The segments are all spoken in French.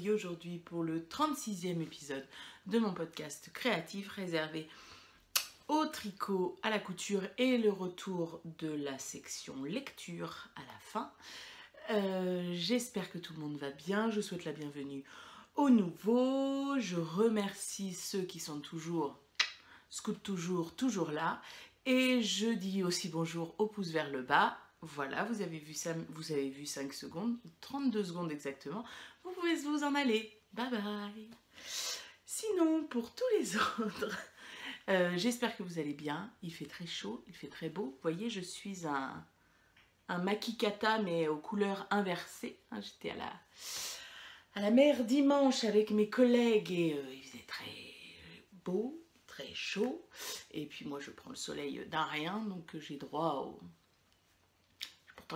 accueille aujourd'hui pour le 36e épisode de mon podcast créatif réservé au tricot, à la couture et le retour de la section lecture à la fin. J'espère que tout le monde va bien, je souhaite la bienvenue aux nouveaux, je remercie ceux qui sont toujours là et je dis aussi bonjour au pouce vers le bas. Voilà, vous avez vu 5 secondes, 32 secondes exactement, vous pouvez vous en aller, bye bye. Sinon, pour tous les autres, j'espère que vous allez bien, il fait très chaud, il fait très beau, vous voyez je suis un makikata mais aux couleurs inversées, j'étais à la mer dimanche avec mes collègues et il faisait très beau, très chaud, et puis moi je prends le soleil d'un rien, donc j'ai droit au...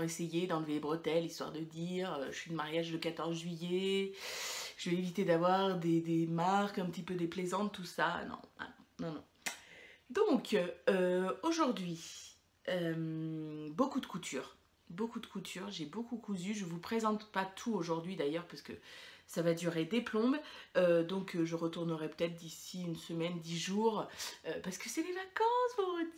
essayer d'enlever les bretelles, histoire de dire je suis de mariage le 14 juillet, je vais éviter d'avoir des marques un petit peu déplaisantes, tout ça, non. Donc, aujourd'hui, beaucoup de couture, j'ai beaucoup cousu, je vous présente pas tout aujourd'hui d'ailleurs, parce que ça va durer des plombes, donc je retournerai peut-être d'ici une semaine, 10 jours, parce que c'est les vacances vendredi.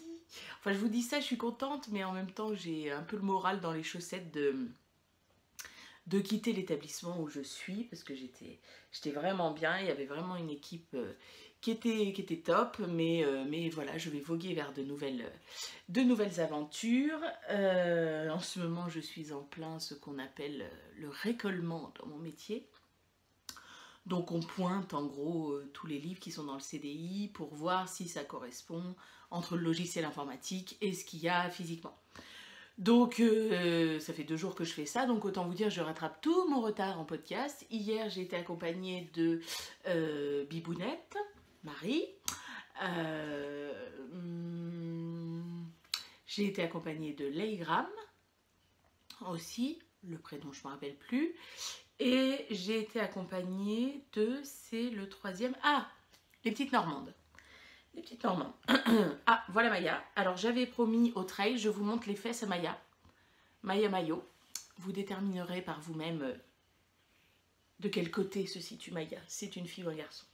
Enfin, je vous dis ça, je suis contente, mais en même temps, j'ai un peu le moral dans les chaussettes de quitter l'établissement où je suis, parce que j'étais vraiment bien, il y avait vraiment une équipe qui était top, mais voilà, je vais voguer vers de nouvelles aventures. En ce moment, je suis en plein ce qu'on appelle le récollement dans mon métier. Donc on pointe en gros tous les livres qui sont dans le CDI pour voir si ça correspond entre le logiciel informatique et ce qu'il y a physiquement. Donc ça fait 2 jours que je fais ça, donc autant vous dire je rattrape tout mon retard en podcast. Hier j'ai été accompagnée de Bibounette, Marie. J'ai été accompagnée de Leigram aussi, le prénom je ne me rappelle plus. Et j'ai été accompagnée de, c'est le 3e, les petites Normandes. Les petites Normandes. Voilà Maya. Alors j'avais promis au trail, je vous montre les fesses à Maya. Maya Mayo. Vous déterminerez par vous-même de quel côté se situe Maya. C'est une fille ou un garçon.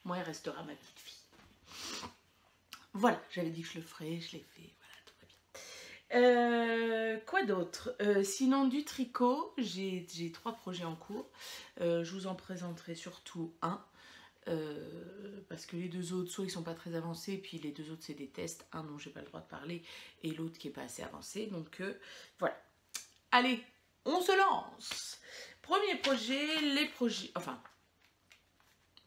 Moi, elle restera ma petite fille. Voilà, j'avais dit que je le ferais, je l'ai fait. Voilà, tout va bien. Quoi d'autre? Sinon du tricot, j'ai 3 projets en cours. Je vous en présenterai surtout un. Parce que les 2 autres, soit ils sont pas très avancés, puis les 2 autres c'est des tests, un dont j'ai pas le droit de parler et l'autre qui est pas assez avancé, donc voilà. Allez, on se lance. Premier projet,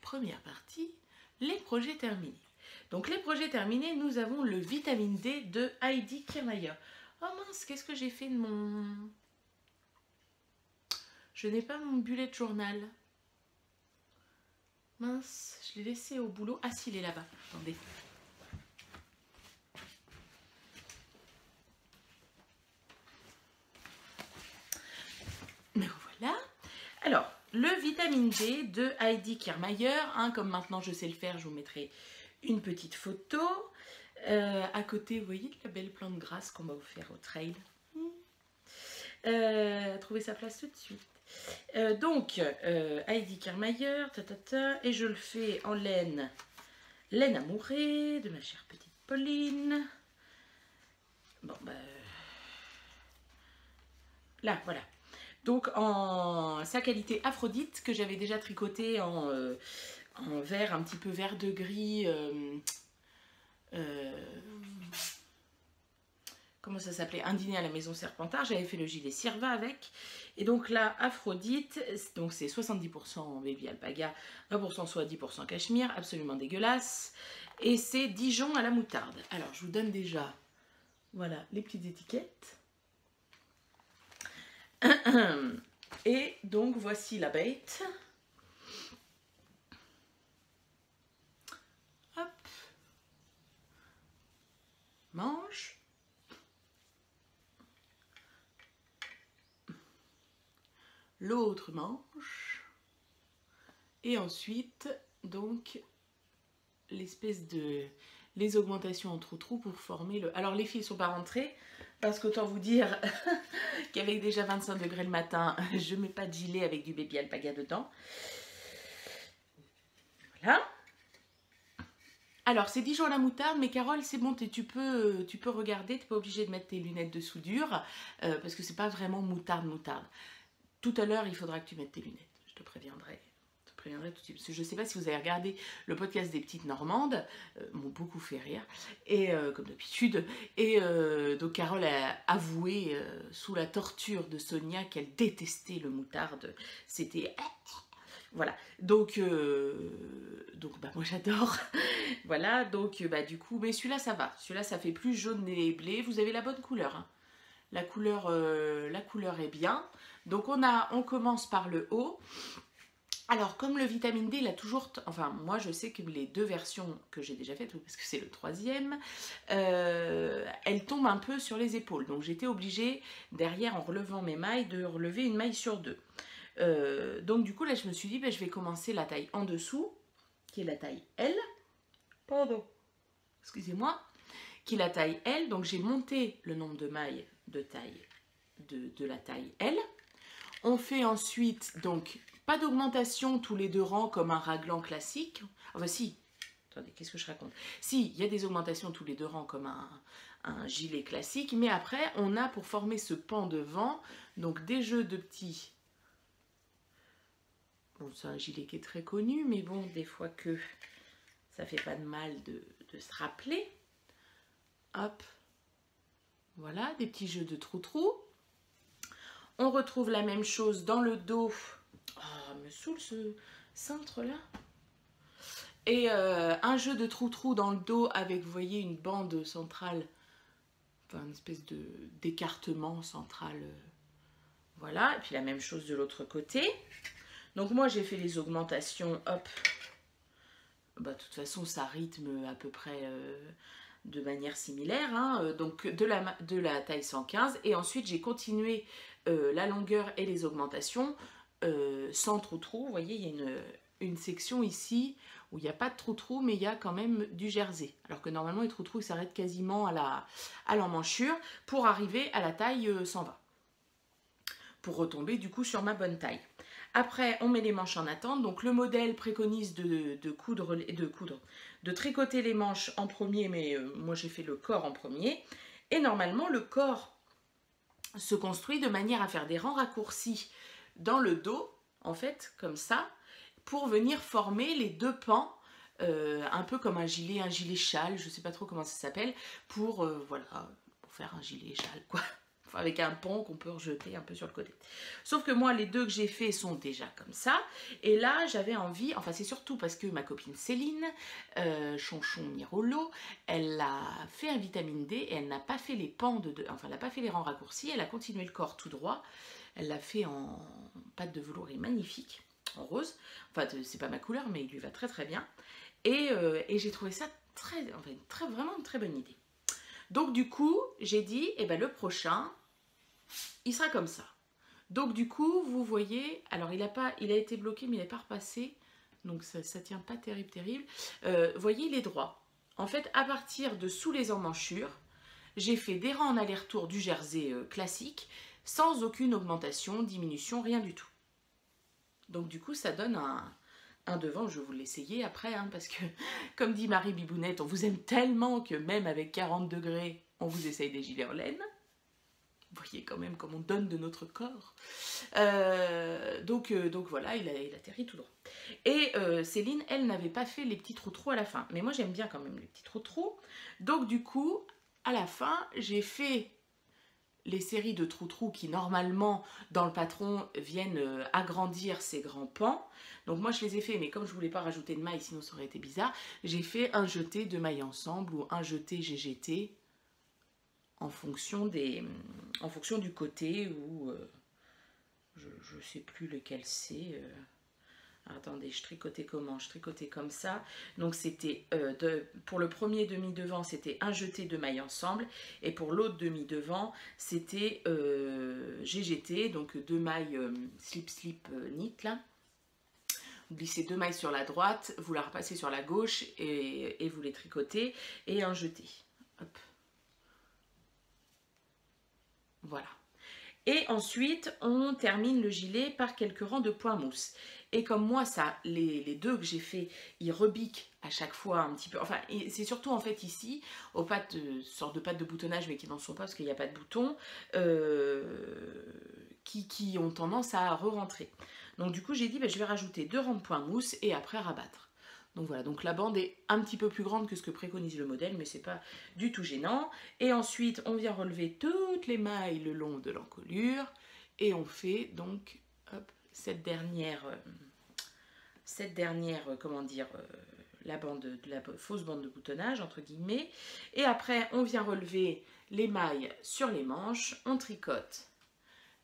première partie, les projets terminés. Donc les projets terminés, nous avons le vitamine D de Heidi Kirchmeier. Oh mince, qu'est-ce que j'ai fait de mon... Je n'ai pas mon bullet journal. Mince, je l'ai laissé au boulot. Ah si, il est là-bas. Attendez. Me voilà. Alors, le vitamine D de Heidi Kirchmeier. Comme maintenant je sais le faire, je vous mettrai une petite photo. À côté, vous voyez la belle plante grasse qu'on m'a offert au trail. Trouver sa place tout de suite. Donc, Heidi Kirchmeier, et je le fais en laine amourée de ma chère petite Pauline. Bon, là, voilà. Donc, en sa qualité Aphrodite, que j'avais déjà tricoté en vert, un petit peu vert de gris. Comment ça s'appelait? Un dîner à la maison Serpentard. J'avais fait le gilet Sirva avec. Et donc là, Aphrodite, donc c'est 70% baby alpaga, 20% soie, 10% cachemire, absolument dégueulasse. Et c'est Dijon à la moutarde. Alors, je vous donne déjà, voilà, les petites étiquettes. Et donc, voici la bête. Hop. Manche. L'autre manche, et ensuite donc l'espèce de les augmentations en trou-trou pour former le... Alors les filles ne sont pas rentrées, parce qu'autant vous dire qu'avec déjà 25 degrés le matin, je ne mets pas de gilet avec du baby alpaga dedans. Voilà. Alors c'est Dijon à la moutarde, mais Carole, c'est bon, tu peux regarder, tu n'es pas obligée de mettre tes lunettes de soudure, parce que c'est pas vraiment moutarde. Tout à l'heure, il faudra que tu mettes tes lunettes, je te préviendrai. Tout de suite. Parce que je ne sais pas si vous avez regardé le podcast des petites Normandes, m'ont beaucoup fait rire, et comme d'habitude. Et donc Carole a avoué sous la torture de Sonia qu'elle détestait le moutarde. C'était... Voilà, donc bah, moi j'adore. Voilà, donc bah, du coup, mais celui-là ça va. Celui-là ça fait plus jaune et blé. Vous avez la bonne couleur. Hein. La couleur est bien. Donc on commence par le haut. Alors, comme le vitamine D, il a toujours... Enfin, moi, je sais que les 2 versions que j'ai déjà faites, parce que c'est le 3e, elles tombent un peu sur les épaules. Donc, j'étais obligée, derrière, en relevant mes mailles, de relever une maille sur 2. Donc, du coup, là, je me suis dit, ben, je vais commencer la taille en dessous, qui est la taille L. Pardon. Excusez-moi. Qui est la taille L. Donc, j'ai monté le nombre de mailles de taille de la taille L. On fait ensuite, donc... Pas d'augmentation tous les 2 rangs comme un raglan classique. Enfin si, attendez, qu'est-ce que je raconte? Si, il y a des augmentations tous les 2 rangs comme un gilet classique, mais après, on a pour former ce pan devant, donc des jeux de petits... Bon, c'est un gilet qui est très connu, mais bon, des fois que ça fait pas de mal de se rappeler. Hop, voilà, des petits jeux de trou-trou. On retrouve la même chose dans le dos. Oh, me saoule ce cintre là. Et un jeu de trou-trou dans le dos avec, vous voyez, une bande centrale, enfin une espèce d'écartement central. Voilà, et puis la même chose de l'autre côté. Donc moi j'ai fait les augmentations, hop. Bah, de toute façon ça rythme à peu près de manière similaire, hein, donc de la taille 115. Et ensuite j'ai continué la longueur et les augmentations. Sans trou-trou, vous voyez, il y a une section ici où il n'y a pas de trou-trou, mais il y a quand même du jersey. Alors que normalement, les trou-trous s'arrêtent quasiment à l'emmanchure pour arriver à la taille 120. Pour retomber du coup sur ma bonne taille. Après, on met les manches en attente. Donc le modèle préconise de tricoter les manches en premier, mais moi j'ai fait le corps en premier. Et normalement, le corps se construit de manière à faire des rangs raccourcis dans le dos, en fait, comme ça, pour venir former les 2 pans, un peu comme un gilet châle, je ne sais pas trop comment ça s'appelle, pour, voilà, pour faire un gilet châle, quoi. Enfin, avec un pan qu'on peut rejeter un peu sur le côté. Sauf que moi, les 2 que j'ai fait sont déjà comme ça, et là, j'avais envie, enfin, c'est surtout parce que ma copine Céline, Chonchon Mirolo, elle a fait un vitamine D, et elle n'a pas fait les pans enfin, elle n'a pas fait les rangs raccourcis, elle a continué le corps tout droit. Elle l'a fait en pâte de velours, et magnifique, en rose. Enfin, c'est pas ma couleur, mais il lui va très très bien. Et j'ai trouvé ça vraiment une très bonne idée. Donc du coup, j'ai dit, eh ben, le prochain, il sera comme ça. Donc du coup, vous voyez, alors il a été bloqué, mais il n'est pas repassé. Donc ça tient pas terrible. Vous voyez, il est droit. En fait, à partir de sous les emmanchures, j'ai fait des rangs en aller-retour du jersey classique, sans aucune augmentation, diminution, rien du tout. Donc du coup, ça donne un devant. Je vais vous l'essayer après, hein, parce que, comme dit Marie Bibounette, on vous aime tellement que même avec 40 degrés, on vous essaye des gilets en laine. Vous voyez quand même comme on donne de notre corps. Donc voilà, il atterrit tout droit. Et Céline, elle n'avait pas fait les petits trous-trous à la fin. Mais moi, j'aime bien quand même les petits trous-trous. Donc du coup, à la fin, j'ai fait les séries de trous-trous qui, normalement, dans le patron, viennent agrandir ces grands pans. Donc moi, je les ai fait, mais comme je ne voulais pas rajouter de mailles, sinon ça aurait été bizarre, j'ai fait un jeté de mailles ensemble ou un jeté GGT en fonction du côté où... je ne sais plus lequel c'est... Attendez, je tricotais comment? Je tricotais comme ça. Donc c'était, pour le premier demi-devant, c'était un jeté de mailles ensemble. Et pour l'autre demi-devant, c'était GGT, donc 2 mailles slip-slip knit là. glissez 2 mailles sur la droite, vous la repassez sur la gauche et vous les tricotez et un jeté. Hop. Voilà. Et ensuite, on termine le gilet par quelques rangs de point mousse. Et comme moi, ça, les deux que j'ai fait, ils rebiquent à chaque fois un petit peu. Enfin, c'est surtout en fait ici, aux pattes, sorte de pattes de boutonnage, mais qui n'en sont pas parce qu'il n'y a pas de boutons, qui ont tendance à re-rentrer. Donc du coup, j'ai dit, je vais rajouter 2 rangs de point mousse et après rabattre. Donc voilà, donc la bande est un petit peu plus grande que ce que préconise le modèle, mais c'est pas du tout gênant. Et ensuite, on vient relever toutes les mailles le long de l'encolure. Et on fait donc hop, cette dernière comment dire, la fausse bande de boutonnage, entre guillemets. Et après, on vient relever les mailles sur les manches. On tricote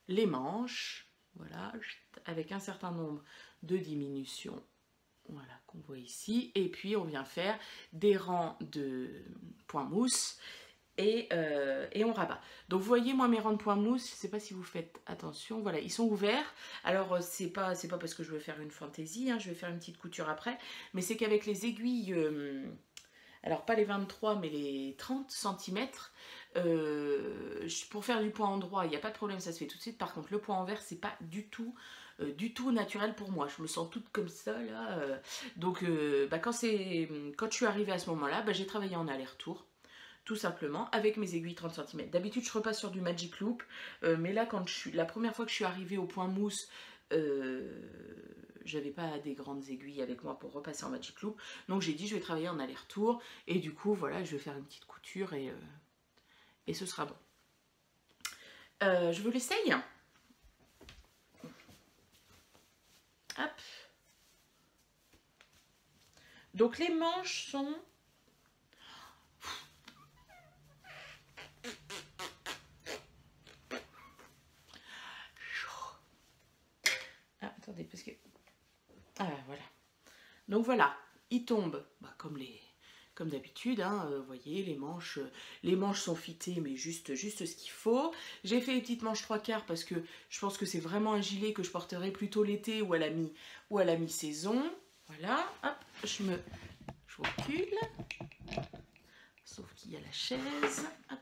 les manches, voilà, avec un certain nombre de diminutions. Voilà, qu'on voit ici. Et puis, on vient faire des rangs de points mousse et on rabat. Donc, vous voyez, moi, mes rangs de points mousse, je ne sais pas si vous faites attention. Voilà, ils sont ouverts. Alors, c'est pas parce que je veux faire une fantaisie, hein, je vais faire une petite couture après. Mais c'est qu'avec les aiguilles, alors pas les 23, mais les 30 cm, pour faire du point endroit, il n'y a pas de problème, ça se fait tout de suite. Par contre, le point envers, c'est pas du tout naturel pour moi. Je me sens toute comme ça là. Donc quand je suis arrivée à ce moment-là, j'ai travaillé en aller-retour. Tout simplement avec mes aiguilles 30 cm. D'habitude je repasse sur du Magic Loop, mais là la première fois que je suis arrivée au point mousse, j'avais pas des grandes aiguilles avec moi pour repasser en Magic Loop, donc j'ai dit je vais travailler en aller-retour et du coup voilà, je vais faire une petite couture et ce sera bon. Je vous l'essaye. Hop. Donc les manches sont attendez, parce que voilà. Donc voilà, ils tombent comme d'habitude, hein, vous voyez, les manches sont fitées, mais juste ce qu'il faut. J'ai fait les petites manches 3/4 parce que je pense que c'est vraiment un gilet que je porterai plutôt l'été ou à la mi-saison. Voilà, hop, je recule. Sauf qu'il y a la chaise. Hop.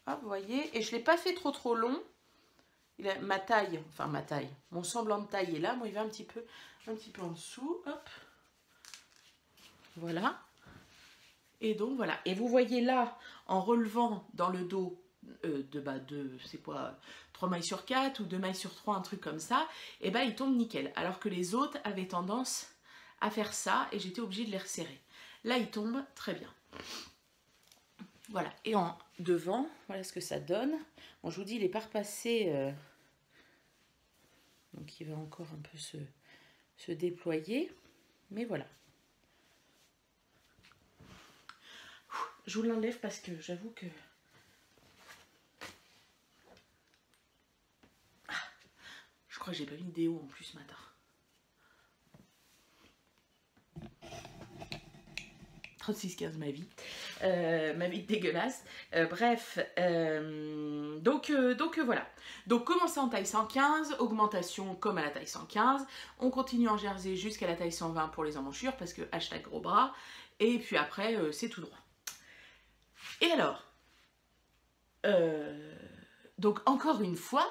Hop, vous voyez, et je ne l'ai pas fait trop long. Ma taille, mon semblant de taille est là, moi il va un petit peu en dessous, hop, voilà, et donc voilà, et vous voyez là, en relevant dans le dos c'est quoi, 3 mailles sur 4 ou 2 mailles sur 3, un truc comme ça, et il tombe nickel, alors que les autres avaient tendance à faire ça, et j'étais obligée de les resserrer. Là, il tombe très bien. Voilà, et en devant, voilà ce que ça donne. Bon, je vous dis, il n'est pas repassé, donc il va encore un peu se déployer, mais voilà. Je vous l'enlève parce que j'avoue que... je crois que j'ai pas mis des hauts en plus ce matin. 36-15 ma vie dégueulasse. Bref, donc voilà. Donc commencer en taille 115, augmentation comme à la taille 115. On continue en jersey jusqu'à la taille 120 pour les emmanchures parce que hashtag gros bras. Et puis après, c'est tout droit. Et alors, donc encore une fois,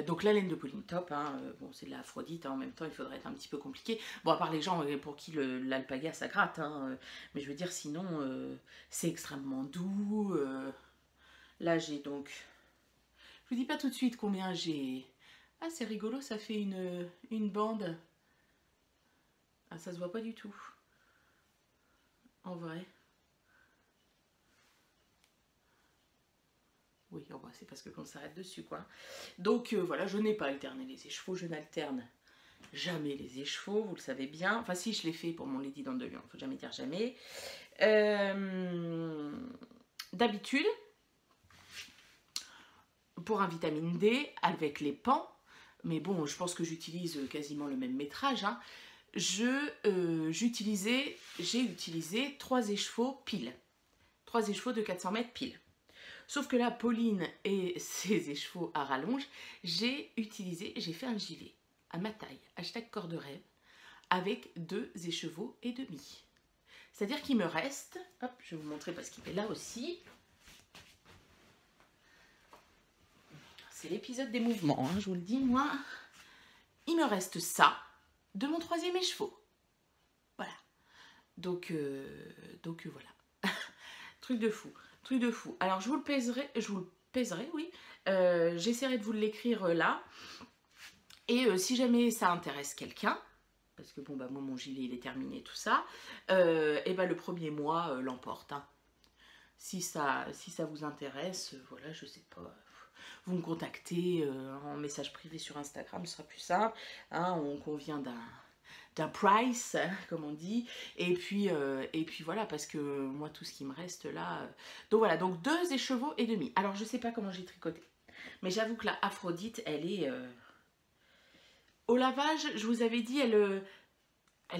donc la laine de Pauline top, hein, bon c'est de la Aphrodite, hein, en même temps il faudrait être un petit peu compliqué. Bon, à part les gens pour qui l'alpaga ça gratte, hein, mais je veux dire sinon c'est extrêmement doux. Là j'ai donc, je vous dis pas tout de suite combien j'ai. Ah c'est rigolo, ça fait une bande. Ah ça se voit pas du tout. En vrai. Oui, oh bah, c'est parce que qu'on s'arrête dessus, quoi. Donc voilà, je n'ai pas alterné les écheveaux, je n'alterne jamais les écheveaux, vous le savez bien. Enfin si, je l'ai fait pour mon Lady Dent de Lion, il ne faut jamais dire jamais. D'habitude, pour un vitamine D, avec les pans, mais bon, je pense que j'utilise quasiment le même métrage, hein, j'ai utilisé 3 écheveaux pile. 3 écheveaux de 400 mètres pile. Sauf que là, Pauline et ses écheveaux à rallonge, j'ai fait un gilet à ma taille, hashtag corps de rêve, avec 2 écheveaux et demi. C'est-à-dire qu'il me reste, hop, je vais vous montrer parce qu'il est là aussi. C'est l'épisode des mouvements, hein, je vous le dis, moi. Il me reste ça de mon 3e écheveau. Voilà. Donc voilà. Truc de fou. Truc de fou. Alors je vous le pèserai, oui. J'essaierai de vous l'écrire là. Et si jamais ça intéresse quelqu'un, parce que bon bah moi mon gilet il est terminé tout ça, et bah le premier mois l'emporte. Hein. Si ça vous intéresse, voilà, je sais pas, vous me contactez en message privé sur Instagram, ce sera plus simple. Hein, on convient d'un price, comme on dit, et puis voilà, parce que moi tout ce qui me reste là, donc voilà, donc 2 écheveaux et demi. Alors je sais pas comment j'ai tricoté, mais j'avoue que la Aphrodite, elle est au lavage, je vous avais dit, elle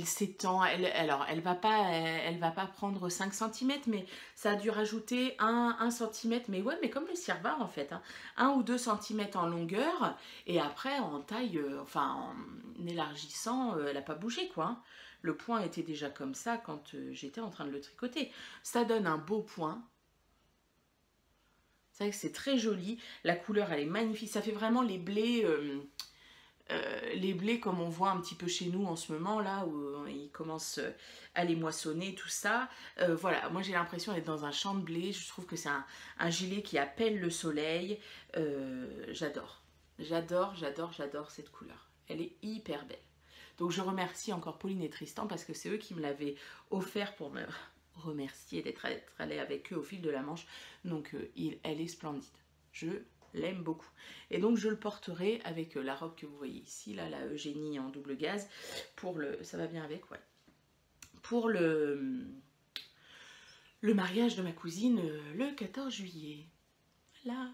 s'étend, alors elle va pas prendre 5 cm, mais ça a dû rajouter 1 cm, mais ouais, mais comme le cirvar en fait, hein, 1 ou 2 cm en longueur, et après en taille, enfin en élargissant, elle n'a pas bougé quoi. Hein. Le point était déjà comme ça quand j'étais en train de le tricoter. Ça donne un beau point. C'est vrai que c'est très joli, la couleur elle est magnifique, ça fait vraiment les blés comme on voit un petit peu chez nous en ce moment là où ils commencent à les moissonner, tout ça. Voilà, moi j'ai l'impression d'être dans un champ de blé. Je trouve que c'est un gilet qui appelle le soleil. J'adore cette couleur, elle est hyper belle. Donc je remercie encore Pauline et Tristan parce que c'est eux qui me l'avaient offert pour me remercier d'être allée avec eux au fil de la Manche. Donc elle est splendide, je l'aime beaucoup. Et donc je le porterai avec la robe que vous voyez ici, là, la Eugénie en double gaze, pour le, ça va bien avec, ouais, pour le mariage de ma cousine le 14 juillet. Voilà.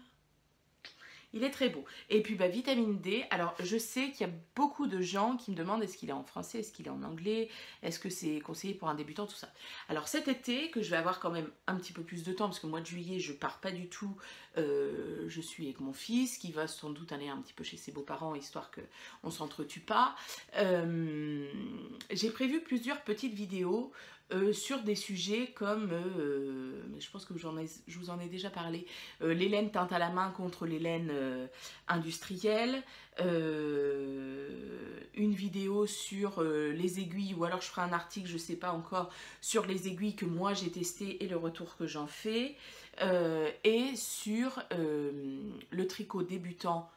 Il est très beau. Et puis, bah, vitamine D. Alors, je sais qu'il y a beaucoup de gens qui me demandent est-ce qu'il est en français, est-ce qu'il est en anglais, est-ce que c'est conseillé pour un débutant, tout ça. Alors, cet été, que je vais avoir quand même un petit peu plus de temps, parce que le mois de juillet, je pars pas du tout. Je suis avec mon fils, qui va sans doute aller un petit peu chez ses beaux-parents, histoire qu'on ne s'entretue pas. J'ai prévu plusieurs petites vidéos sur des sujets comme, je pense que je vous en ai déjà parlé, les laines teintes à la main contre les laines industrielles, une vidéo sur les aiguilles, ou alors je ferai un article, je ne sais pas encore, sur les aiguilles que moi j'ai testées et le retour que j'en fais, et sur le tricot débutant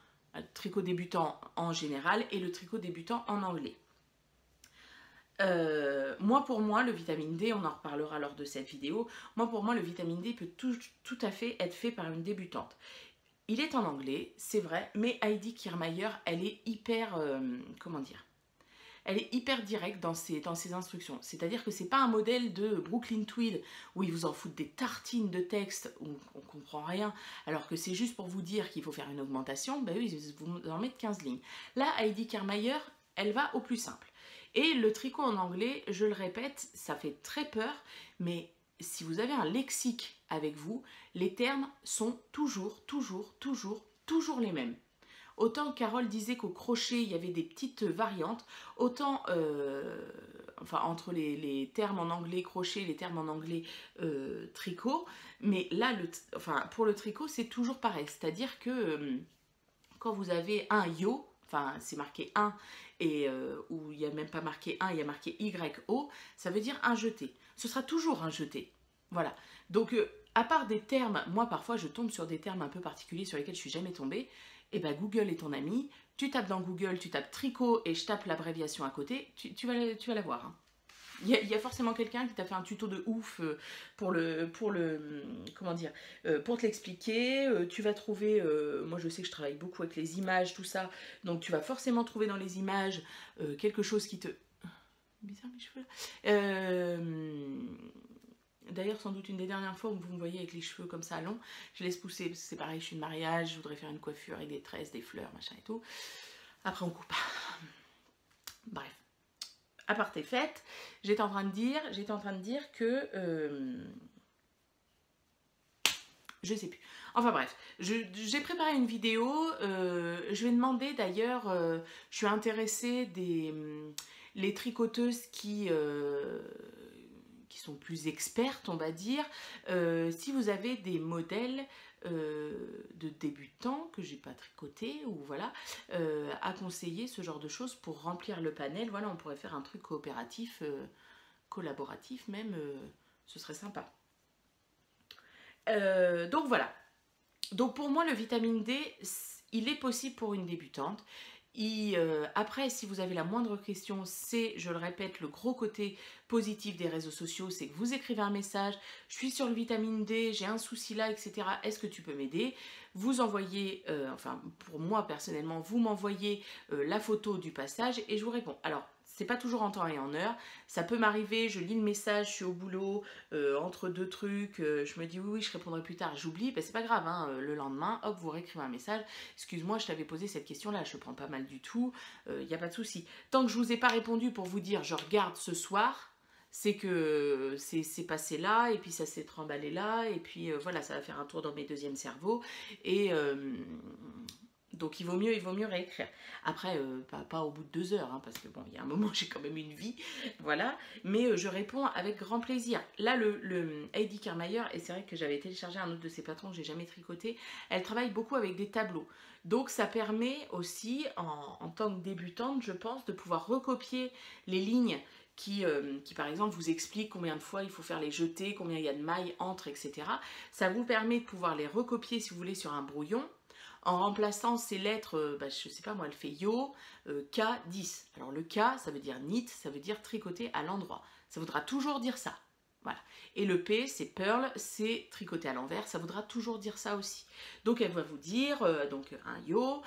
en général et le tricot débutant en anglais. Pour moi, le vitamine D, on en reparlera lors de cette vidéo, pour moi, le vitamine D peut tout à fait être fait par une débutante. Il est en anglais, c'est vrai, mais Heidi Kirrmaier, elle est hyper, comment dire, elle est hyper directe dans ses instructions. C'est-à-dire que c'est pas un modèle de Brooklyn Tweed où ils vous en foutent des tartines de texte où on comprend rien, alors que c'est juste pour vous dire qu'il faut faire une augmentation, ben oui, vous en mettez 15 lignes. Là, Heidi Kirrmaier, elle va au plus simple. Et le tricot en anglais, je le répète, ça fait très peur, mais si vous avez un lexique avec vous, les termes sont toujours les mêmes. Autant Carole disait qu'au crochet, il y avait des petites variantes, autant entre les termes en anglais crochet et les termes en anglais tricot, mais là, pour le tricot, c'est toujours pareil. C'est-à-dire que quand vous avez un yo, c'est marqué 1, et où il n'y a même pas marqué 1, il y a marqué YO, ça veut dire un jeté. Ce sera toujours un jeté. Voilà. Donc, à part des termes, moi parfois je tombe sur des termes un peu particuliers sur lesquels je ne suis jamais tombée, et ben Google est ton ami, tu tapes dans Google, tu tapes tricot et je tape l'abréviation à côté, tu vas la voir. Hein. Il y a forcément quelqu'un qui t'a fait un tuto de ouf pour te l'expliquer. Tu vas trouver, moi je sais que je travaille beaucoup avec les images, tout ça, donc tu vas forcément trouver dans les images quelque chose qui te... Bizarre mes cheveux là. D'ailleurs, sans doute une des dernières fois où vous me voyez avec les cheveux comme ça longs, je laisse pousser, parce que c'est pareil, je suis de mariage, je voudrais faire une coiffure avec des tresses, des fleurs, machin et tout. Après on coupe. Bref. Aparté faite, j'étais en train de dire que Je sais plus. Enfin bref, j'ai préparé une vidéo. Je vais demander d'ailleurs, je suis intéressée les tricoteuses qui sont plus expertes, on va dire. Si vous avez des modèles de débutants que j'ai pas tricoté ou voilà, à conseiller ce genre de choses pour remplir le panel. Voilà, on pourrait faire un truc coopératif, collaboratif même, ce serait sympa. Donc voilà. Donc pour moi le vitamine D, il est possible pour une débutante. Après, si vous avez la moindre question, c'est, je le répète, le gros côté positif des réseaux sociaux, c'est que vous écrivez un message, je suis sur le vitamine D, j'ai un souci là, etc. Est-ce que tu peux m'aider? Vous envoyez, enfin pour moi personnellement, vous m'envoyez la photo du passage et je vous réponds. Alors, c'est pas toujours en temps et en heure, ça peut m'arriver, je lis le message, je suis au boulot, entre deux trucs, je me dis oui, je répondrai plus tard, j'oublie, ben c'est pas grave, hein, le lendemain, hop, vous réécrivez un message, excuse-moi, je t'avais posé cette question-là, je prends pas mal du tout, il n'y a pas de souci. Tant que je vous ai pas répondu pour vous dire je regarde ce soir, c'est que c'est passé là, et puis ça s'est tremballé là, et puis voilà, ça va faire un tour dans mes deuxièmes cerveaux, et donc il vaut mieux réécrire. Après, pas au bout de 2 heures, hein, parce que bon, il y a un moment, j'ai quand même une vie, voilà. Mais je réponds avec grand plaisir. Là, le Heidi Kirmayer, et c'est vrai que j'avais téléchargé un autre de ses patrons que j'ai jamais tricoté, elle travaille beaucoup avec des tableaux. Donc ça permet aussi, en tant que débutante, je pense, de pouvoir recopier les lignes qui par exemple vous expliquent combien de fois il faut faire les jetés, combien il y a de mailles entre, etc. Ça vous permet de pouvoir les recopier, si vous voulez, sur un brouillon, en remplaçant ces lettres, je sais pas moi, elle fait yo, K, 10. Alors le K, ça veut dire knit, ça veut dire tricoter à l'endroit. Ça voudra toujours dire ça. Voilà. Et le P, c'est pearl, c'est tricoter à l'envers, ça voudra toujours dire ça aussi. Donc elle va vous dire donc un yo,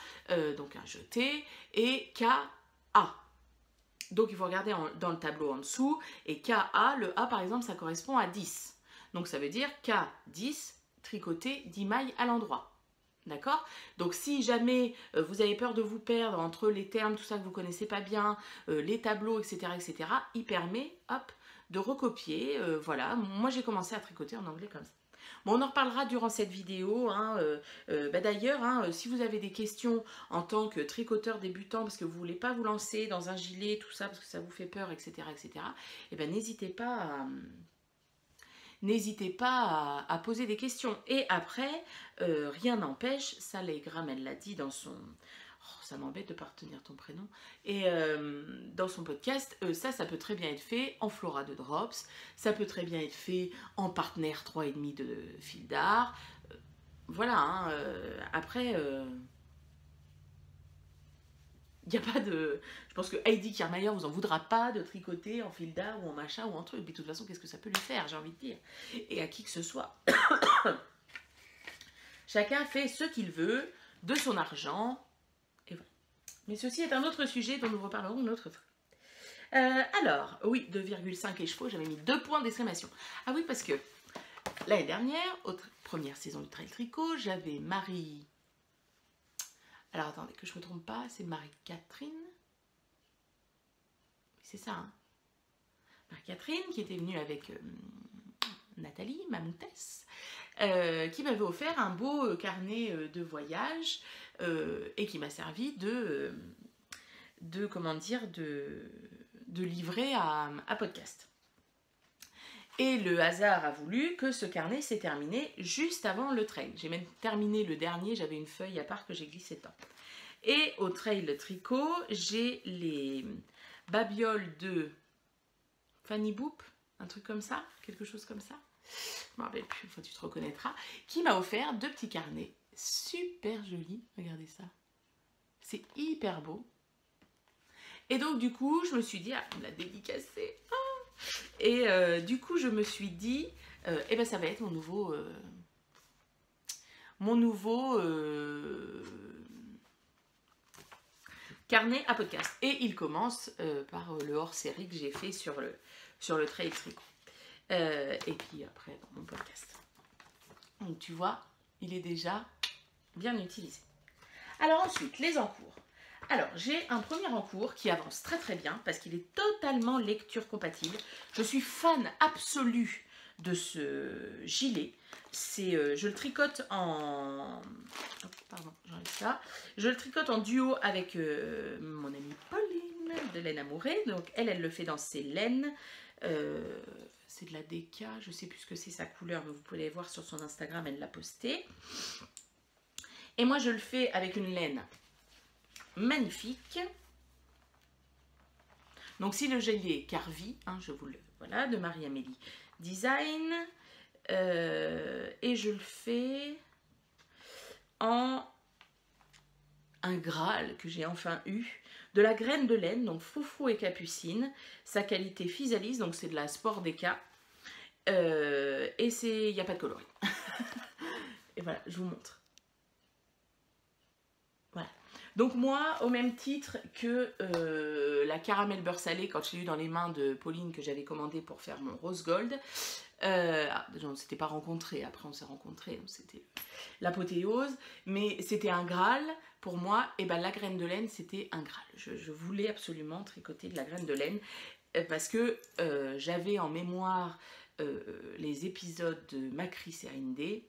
donc un jeté, et K, A. Donc il faut regarder dans le tableau en dessous, et K, A, le A par exemple, ça correspond à 10. Donc ça veut dire K, 10, tricoter 10 mailles à l'endroit. D'accord? Donc si jamais vous avez peur de vous perdre entre les termes, tout ça que vous ne connaissez pas bien, les tableaux, etc., il permet, hop, de recopier. Voilà, moi j'ai commencé à tricoter en anglais comme ça. Bon, on en reparlera durant cette vidéo. Hein, d'ailleurs, hein, si vous avez des questions en tant que tricoteur débutant, parce que vous ne voulez pas vous lancer dans un gilet, tout ça, parce que ça vous fait peur, etc., et ben n'hésitez pas à poser des questions. Et après, rien n'empêche, ça Legram, elle l'a dit dans son... Oh, ça m'embête de ne pas retenir ton prénom. Et dans son podcast, ça peut très bien être fait en Flora de Drops, ça peut très bien être fait en partenaire 3,5 de fil d'art. Voilà, hein, après... il n'y a pas de... Je pense que Heidi Kirmayer vous en voudra pas de tricoter en fil d'art ou en machin ou en truc. Puis de toute façon, qu'est-ce que ça peut lui faire, j'ai envie de dire. Et à qui que ce soit. Chacun fait ce qu'il veut de son argent. Et voilà. Mais ceci est un autre sujet dont nous reparlerons une autre fois. Alors, oui, 2,5 et chevaux, j'avais mis 2 points d'exclamation. Ah oui, parce que l'année dernière, première saison du Trail Tricot, j'avais Marie... Alors attendez, que je ne me trompe pas, c'est Marie-Catherine. C'est ça, hein. Marie-Catherine qui était venue avec Nathalie, ma moutesse, qui m'avait offert un beau carnet de voyage et qui m'a servi de livret à podcast. Et le hasard a voulu que ce carnet s'est terminé juste avant le trail. J'ai même terminé le dernier, j'avais une feuille à part que j'ai glissé dedans. Et au trail tricot, j'ai les babioles de Fanny Boop, un truc comme ça, quelque chose comme ça. Je me rappelle plus, enfin tu te reconnaîtras, qui m'a offert 2 petits carnets super jolis. Regardez ça. C'est hyper beau. Et donc du coup, je me suis dit, on l'a dédicacé. Et du coup, je me suis dit, eh ben, ça va être mon nouveau carnet à podcast. Et il commence par le hors-série que j'ai fait sur le Trail Tricot. Et puis après, dans mon podcast. Donc tu vois, il est déjà bien utilisé. Alors ensuite, les encours. Alors, j'ai un premier encours qui avance très très bien parce qu'il est totalement lecture compatible. Je suis fan absolue de ce gilet, c'est je le tricote en... Oh, pardon, j'enlève ça. Je le tricote en duo avec mon amie Pauline de Laine Amourée. Donc elle le fait dans ses laines. C'est de la DK, je sais plus ce que c'est sa couleur, mais vous pouvez aller voir sur son Instagram, elle l'a posté. Et moi je le fais avec une laine magnifique. Donc si le gilet Carvi, hein, je vous le... Voilà, de Marie-Amélie Design. Et je le fais en un Graal que j'ai enfin eu. De la graine de laine, donc Froufrou et Capucine. Sa qualité Physalis, donc c'est de la Sport DK. Et il n'y a pas de coloris. Et voilà, je vous montre. Voilà. Donc moi, au même titre que la caramel beurre salé, quand je l'ai eu dans les mains de Pauline que j'avais commandé pour faire mon rose gold, déjà on ne s'était pas rencontrés, après on s'est rencontrés, c'était l'apothéose, mais c'était un Graal pour moi, et ben la graine de laine c'était un Graal. Je voulais absolument tricoter de la graine de laine parce que j'avais en mémoire les épisodes de Macri Sérindé.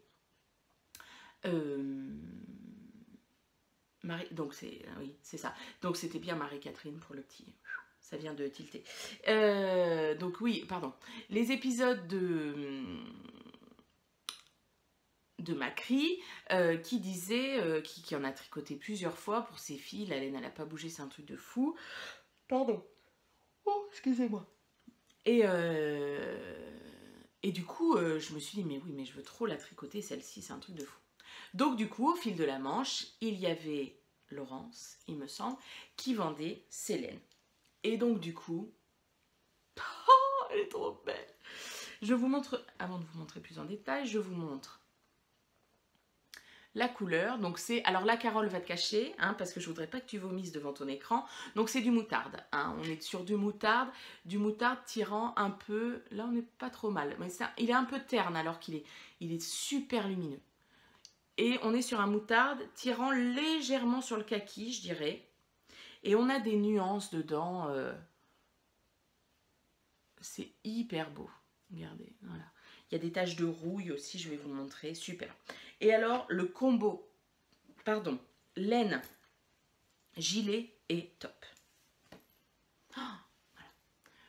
Donc c'est oui, c'est ça. Donc c'était bien Marie-Catherine pour le petit. Ça vient de tilter. Donc oui, pardon. Les épisodes de Macri qui disait, qui en a tricoté plusieurs fois pour ses filles. La laine, elle n'a pas bougé, c'est un truc de fou. Pardon. Oh, excusez-moi. Et du coup, je me suis dit, mais oui, mais je veux trop la tricoter, celle-ci, c'est un truc de fou. Donc du coup, au fil de la manche, il y avait Laurence, il me semble, qui vendait ses laines. Et donc du coup, oh, elle est trop belle. Je vous montre, avant de vous montrer plus en détail, je vous montre la couleur. Donc c'est, alors la Carole va te cacher, hein, parce que je voudrais pas que tu vomisses devant ton écran. Donc c'est du moutarde, hein, on est sur du moutarde tirant un peu, là on n'est pas trop mal, mais il est un peu terne alors qu'il est super lumineux. Et on est sur un moutarde tirant légèrement sur le kaki, je dirais. Et on a des nuances dedans. C'est hyper beau. Regardez, voilà. Il y a des taches de rouille aussi, je vais vous montrer. Super. Et alors, le combo, pardon, laine, gilet est top. Oh, voilà.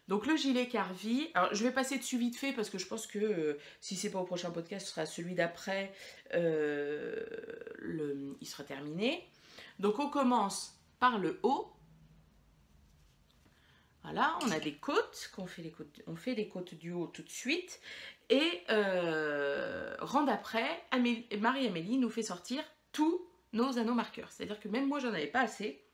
Donc le gilet Carvi, alors je vais passer dessus vite fait parce que je pense que si c'est pas au prochain podcast, ce sera celui d'après, il sera terminé. Donc on commence par le haut. Voilà, on a des côtes, on fait les côtes du haut tout de suite. Et rang d'après, Marie-Amélie nous fait sortir tous nos anneaux marqueurs. C'est-à-dire que même moi, j'en avais pas assez.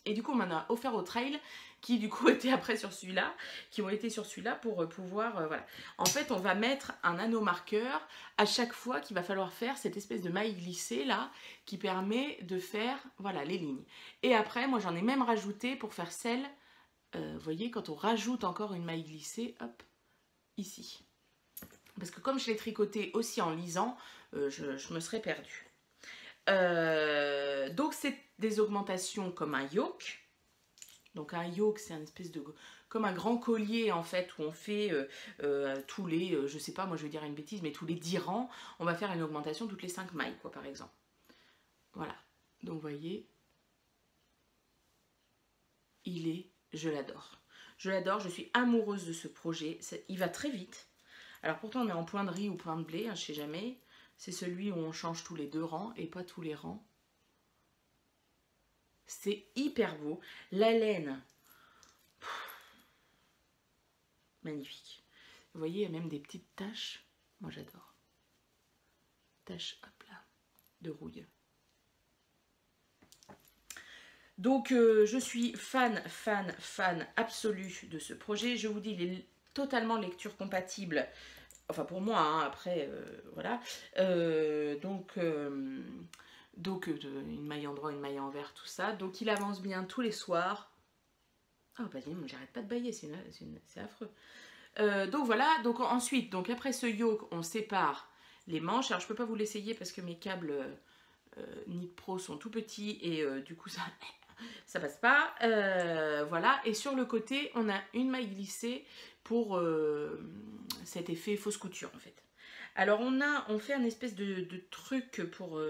Et du coup, on m'en a offert au trail, qui du coup étaient après sur celui-là, qui ont été sur celui-là pour pouvoir, voilà. En fait, on va mettre un anneau marqueur à chaque fois qu'il va falloir faire cette espèce de maille glissée là, qui permet de faire, voilà, les lignes. Et après, moi j'en ai même rajouté pour faire celle, vous voyez, quand on rajoute encore une maille glissée, hop, ici. Parce que comme je l'ai tricoté aussi en lisant, je me serais perdue. Donc c'est des augmentations comme un yoke. Donc un yoke, c'est une espèce de, comme un grand collier en fait, où on fait tous les, je sais pas, moi je vais dire une bêtise, mais tous les 10 rangs, on va faire une augmentation toutes les 5 mailles, quoi, par exemple. Voilà, donc vous voyez, je l'adore. Je l'adore, je suis amoureuse de ce projet, il va très vite. Alors pourtant on est en point de riz ou point de blé, hein, je sais jamais. C'est celui où on change tous les 2 rangs et pas tous les rangs. C'est hyper beau. La laine, magnifique. Vous voyez, il y a même des petites taches. Moi, j'adore. Taches, hop là, de rouille. Donc, je suis fan absolue de ce projet. Je vous dis, il est totalement lecture compatible. Enfin, pour moi, hein, après, voilà. Donc, une maille en droit, une maille en vert, tout ça. Donc, il avance bien tous les soirs. Oh, bah, j'arrête pas de bailler, c'est affreux. Donc, voilà. Donc, ensuite, donc, après ce yoke, on sépare les manches. Alors, je peux pas vous l'essayer parce que mes câbles Knit Pro sont tout petits et du coup, ça ça passe pas. Voilà, et sur le côté, on a une maille glissée pour cet effet fausse couture en fait. Alors on fait un espèce de truc pour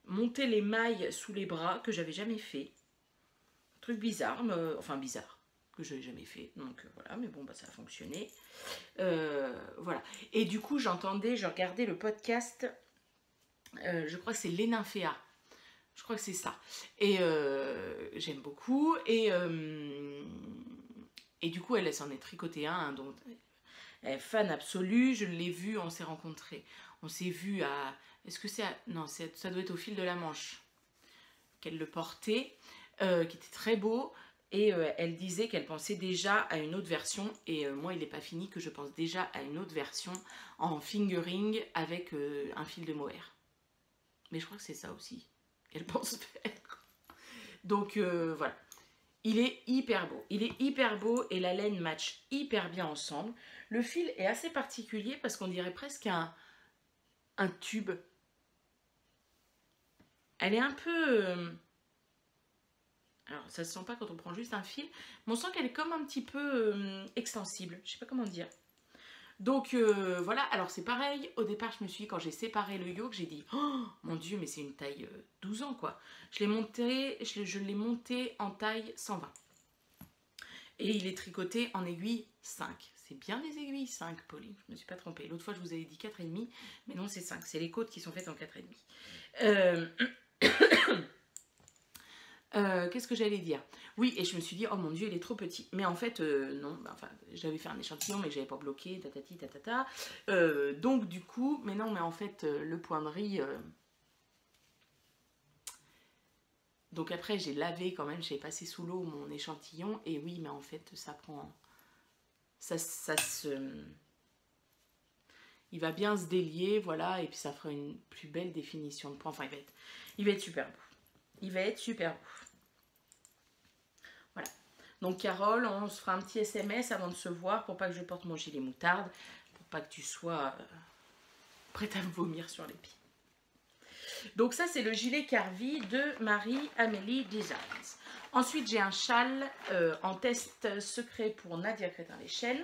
monter les mailles sous les bras que j'avais jamais fait. Truc bizarre, enfin bizarre, que je n'avais jamais fait. Donc voilà, mais bon, bah, ça a fonctionné. Voilà. Et du coup, je regardais le podcast, je crois que c'est Les Nymphéas. Je crois que c'est ça. Et j'aime beaucoup. Et du coup, elle s'en est tricoté un, hein, donc elle est fan absolue. Je l'ai vue, on s'est rencontrés. On s'est vu à... Est-ce que c'est... Non, ça doit être au fil de la Manche qu'elle le portait, qui était très beau. Et elle disait qu'elle pensait déjà à une autre version. Et moi, il n'est pas fini que je pense déjà à une autre version en fingering avec un fil de mohair. Mais je crois que c'est ça aussi qu'elle pense faire. Donc voilà. Il est hyper beau. Il est hyper beau et la laine match hyper bien ensemble. Le fil est assez particulier parce qu'on dirait presque un tube. Elle est un peu... alors, ça se sent pas quand on prend juste un fil, mais on sent qu'elle est comme un petit peu extensible. Je sais pas comment dire. Donc voilà, alors c'est pareil, au départ je me suis dit, quand j'ai séparé le yoke, j'ai dit, oh mon dieu, mais c'est une taille 12 ans quoi. Je l'ai monté en taille 120. Et il est tricoté en aiguille 5. C'est bien les aiguilles 5, Pauline, je me suis pas trompée. L'autre fois je vous avais dit 4,5, mais non c'est 5, c'est les côtes qui sont faites en 4,5. Qu'est-ce que j'allais dire? Oui, et je me suis dit, oh mon dieu, il est trop petit. Mais en fait, non, bah, enfin, j'avais fait un échantillon, mais j'avais pas bloqué, tatati, tatata. Donc, du coup, mais non, mais en fait, le point de riz... Donc après, j'ai lavé quand même, j'ai passé sous l'eau mon échantillon. Et oui, mais en fait, ça prend... Ça se... Il va bien se délier, voilà, et puis ça fera une plus belle définition de point. Enfin, il va être super beau. Il va être super beau. Voilà. Donc Carole, on se fera un petit SMS avant de se voir pour pas que je porte mon gilet moutarde, pour pas que tu sois prête à me vomir sur les pieds. Donc ça, c'est le gilet Carvi de Marie-Amélie Designs. Ensuite, j'ai un châle en test secret pour Nadia Crétin-Léchelle,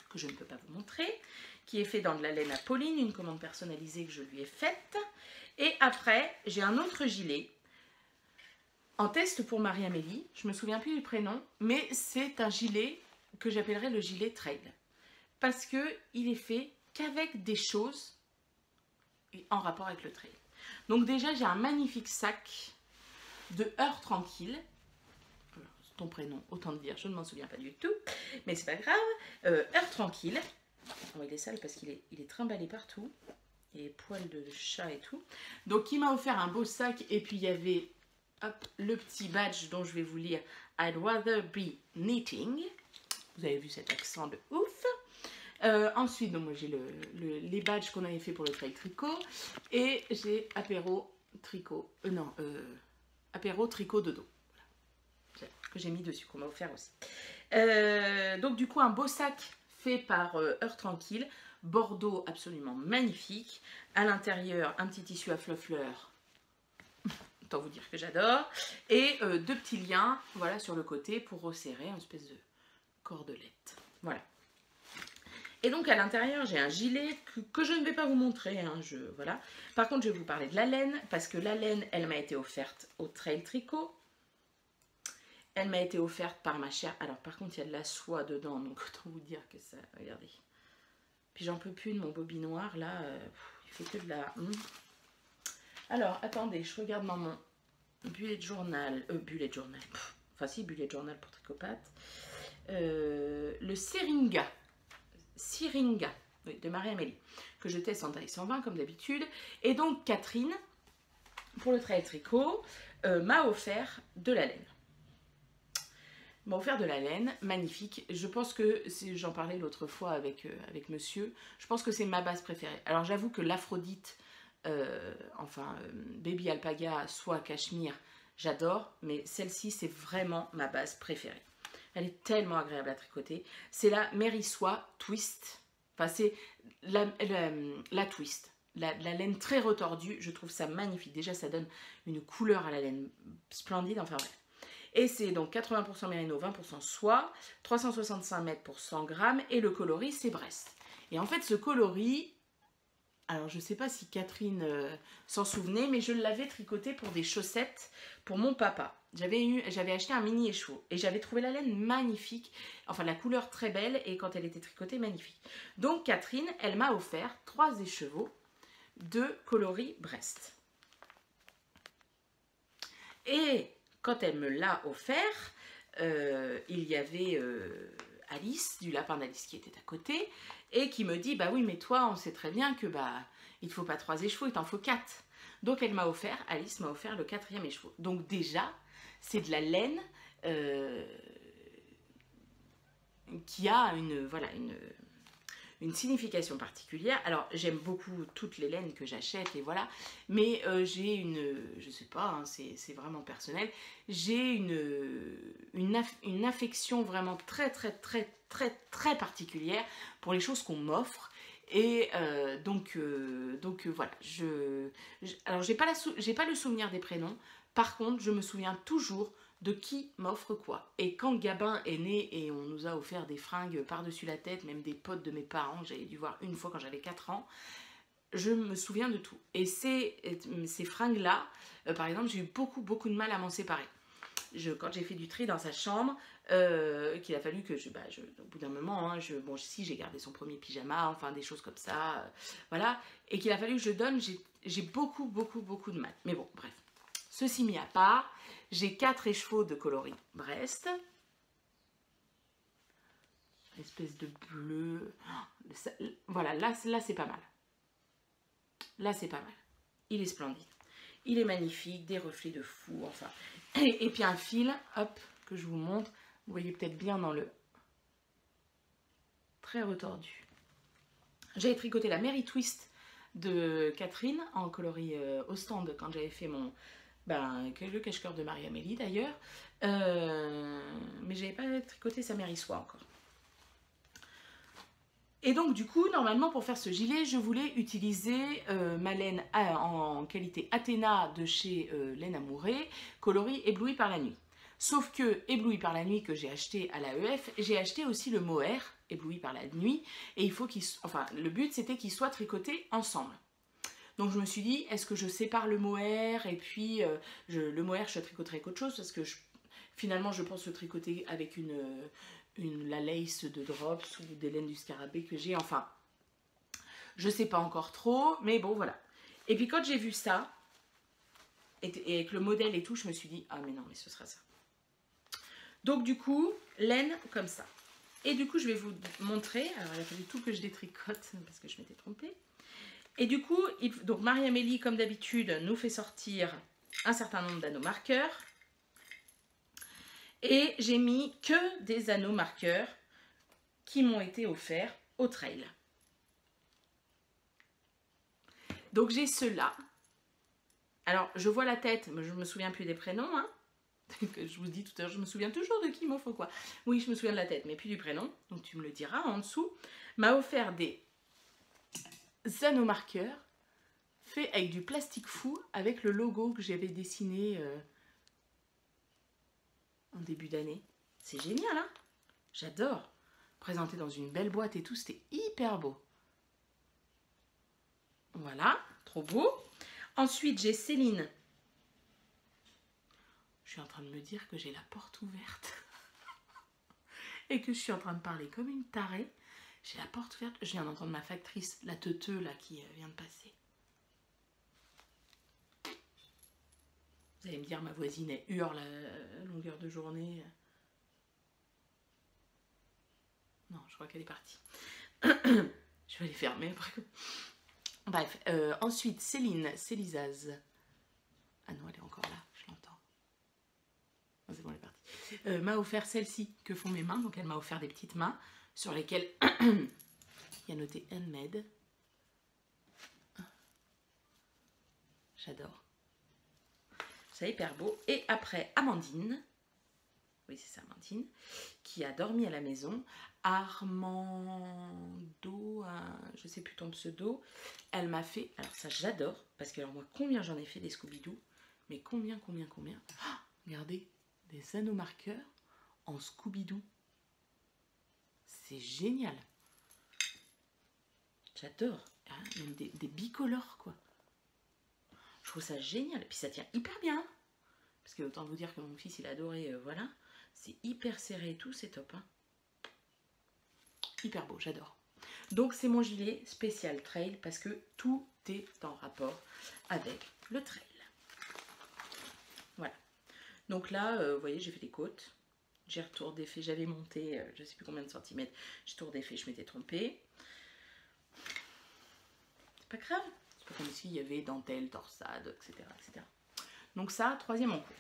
que je ne peux pas vous montrer, qui est fait dans de la laine à Pauline, une commande personnalisée que je lui ai faite. Et après, j'ai un autre gilet en test pour Marie-Amélie, je me souviens plus du prénom, mais c'est un gilet que j'appellerais le gilet trail. Parce qu'il est fait qu'avec des choses en rapport avec le trail. Donc déjà, j'ai un magnifique sac de Heure Tranquille. Ton prénom, autant te dire, je ne m'en souviens pas du tout, mais c'est pas grave. Heure Tranquille. Oh, il est sale parce qu'il est trimballé partout. Il y a des poils de chat et tout. Donc il m'a offert un beau sac et puis il y avait... hop, le petit badge dont je vais vous lire I'd rather be knitting. Vous avez vu cet accent de ouf. Ensuite, donc moi j'ai les badges qu'on avait fait pour le trail tricot. Et j'ai apéro tricot. Apéro tricot de dos. Voilà. Que j'ai mis dessus, qu'on m'a offert aussi. Donc du coup, un beau sac fait par Heure Tranquille. Bordeaux absolument magnifique. À l'intérieur, un petit tissu à fleurs. Autant vous dire que j'adore. Et deux petits liens, voilà, sur le côté pour resserrer une espèce de cordelette. Voilà. Et donc à l'intérieur, j'ai un gilet que je ne vais pas vous montrer. Hein, voilà. Par contre, je vais vous parler de la laine, parce que la laine, elle m'a été offerte au Trail Tricot. Elle m'a été offerte par ma chère... Alors par contre, il y a de la soie dedans, donc autant vous dire que ça... Regardez. Puis j'en peux plus de mon bobinoir, là. Il fait que de la... Alors, attendez, je regarde dans mon bullet journal. Bullet journal. Enfin si, bullet journal pour Tricopathe. Le Syringa. Syringa, oui, de Marie-Amélie, que je teste en taille 120 comme d'habitude. Et donc Catherine, pour le Trail Tricot, m'a offert de la laine. M'a offert de la laine, magnifique. Je pense que, j'en parlais l'autre fois avec monsieur, je pense que c'est ma base préférée. Alors j'avoue que l'Aphrodite, Baby Alpaga, soie cachemire, j'adore, mais celle-ci c'est vraiment ma base préférée. Elle est tellement agréable à tricoter. C'est la Mary Soie Twist. Enfin, c'est la twist. la laine très retordue. Je trouve ça magnifique. Déjà, ça donne une couleur à la laine splendide. Enfin bref. Et c'est donc 80% mérino, 20% soie, 365 mètres pour 100 grammes. Et le coloris, c'est Brest. Et en fait, ce coloris, alors je ne sais pas si Catherine s'en souvenait, mais je l'avais tricoté pour des chaussettes pour mon papa. J'avais acheté un mini écheveau et j'avais trouvé la laine magnifique, enfin la couleur très belle et quand elle était tricotée, magnifique. Donc Catherine, elle m'a offert 3 écheveaux de coloris Brest. Et quand elle me l'a offert, il y avait Alice, du lapin d'Alice qui était à côté, et qui me dit, bah oui, mais toi, on sait très bien que il ne te faut pas 3 écheveaux, il t'en faut 4. Donc elle m'a offert, Alice m'a offert le 4e écheveau. Donc déjà, c'est de la laine qui a une signification particulière. Alors j'aime beaucoup toutes les laines que j'achète et voilà, mais j'ai je sais pas, hein, c'est vraiment personnel, j'ai une affection vraiment très particulière pour les choses qu'on m'offre. Et donc voilà, alors j'ai pas le souvenir des prénoms, par contre je me souviens toujours de qui m'offre quoi. Et quand Gabin est né et on nous a offert des fringues par-dessus la tête, même des potes de mes parents, que j'avais dû voir une fois quand j'avais 4 ans, je me souviens de tout. Et ces fringues-là, par exemple, j'ai eu beaucoup de mal à m'en séparer. Quand j'ai fait du tri dans sa chambre, qu'il a fallu que au bout d'un moment, hein, si j'ai gardé son premier pyjama, enfin des choses comme ça, voilà, et qu'il a fallu que je donne, j'ai beaucoup de mal. Mais bon, bref. Ceci mis à part, j'ai 4 écheveaux de coloris Brest. Espèce de bleu. Voilà, là c'est pas mal. Là c'est pas mal. Il est splendide. Il est magnifique, des reflets de fou, enfin. Et puis un fil, hop, que je vous montre. Vous voyez peut-être bien dans le... Très retordu. J'avais tricoté la Mary Twist de Catherine en coloris au stand quand j'avais fait mon... le cache-cœur de Marie-Amélie d'ailleurs. Mais j'avais pas tricoté sa Mary Soie encore. Et donc du coup, normalement pour faire ce gilet, je voulais utiliser ma laine en qualité Athéna de chez Laine Amourée, coloris Ébloui par la nuit. Sauf que Ébloui par la nuit que j'ai acheté à l'AEF, j'ai acheté aussi le mohair Ébloui par la nuit. Et il faut le but c'était qu'ils soient tricotés ensemble. Donc je me suis dit, est-ce que je sépare le mohair et puis le mohair je tricoterai qu'autre chose parce que finalement je pense le tricoter avec la lace de Drops ou des laines du scarabée que j'ai, enfin, je sais pas encore trop, mais bon, voilà. Et puis quand j'ai vu ça, et avec le modèle et tout, je me suis dit, ah mais non, mais ce sera ça. Donc du coup, laine comme ça. Et du coup, je vais vous montrer, alors il a fallu tout que je détricote, parce que je m'étais trompée. Et du coup, donc Marie-Amélie, comme d'habitude, nous fait sortir un certain nombre d'anneaux marqueurs. Et j'ai mis que des anneaux marqueurs qui m'ont été offerts au trail. Donc j'ai ceux-là. Alors je vois la tête, mais je ne me souviens plus des prénoms. Hein. Je vous dis tout à l'heure, je me souviens toujours de qui m'offre quoi. Oui, je me souviens de la tête, mais plus du prénom. Donc tu me le diras en dessous. M'a offert des anneaux marqueurs faits avec du plastique fou, avec le logo que j'avais dessiné en début d'année. C'est génial, hein? J'adore. Présenté dans une belle boîte et tout, c'était hyper beau. Voilà, trop beau. Ensuite, j'ai Céline. Je suis en train de me dire que j'ai la porte ouverte. Et que je suis en train de parler comme une tarée. J'ai la porte ouverte. Je viens d'entendre ma factrice, la teuteux, là, qui vient de passer. Vous allez me dire, ma voisine, elle hurle à longueur de journée. Non, je crois qu'elle est partie. Je vais aller fermer après. Bref, ensuite, Célisaz. Ah non, elle est encore là, je l'entends. Oh, c'est bon, elle est partie. M'a offert celle-ci que font mes mains. Donc, elle m'a offert des petites mains sur lesquelles il y a noté Handmade. J'adore. C'est hyper beau. Et après, Amandine. oui c'est ça, Amandine, qui a dormi à la maison. Armando, je sais plus ton pseudo, elle m'a fait, alors ça j'adore, parce que alors moi combien j'en ai fait des Scooby-Doo, mais combien, oh, regardez, des anneaux marqueurs en Scooby-Doo, c'est génial, j'adore, hein, même des bicolores quoi, je trouve ça génial, et puis ça tient hyper bien, parce que autant vous dire que mon fils il a adoré, voilà, c'est hyper serré et tout, c'est top, hein. Hyper beau, j'adore. Donc c'est mon gilet spécial trail parce que tout est en rapport avec le trail. Voilà. Donc là, vous voyez, j'ai fait des côtes. J'ai retour d'effet, j'avais monté, je ne sais plus combien de centimètres. J'ai tour d'effet, je m'étais trompée. C'est pas grave. C'est pas comme s'il y avait dentelle, torsade, etc., etc. Donc ça, troisième en cours.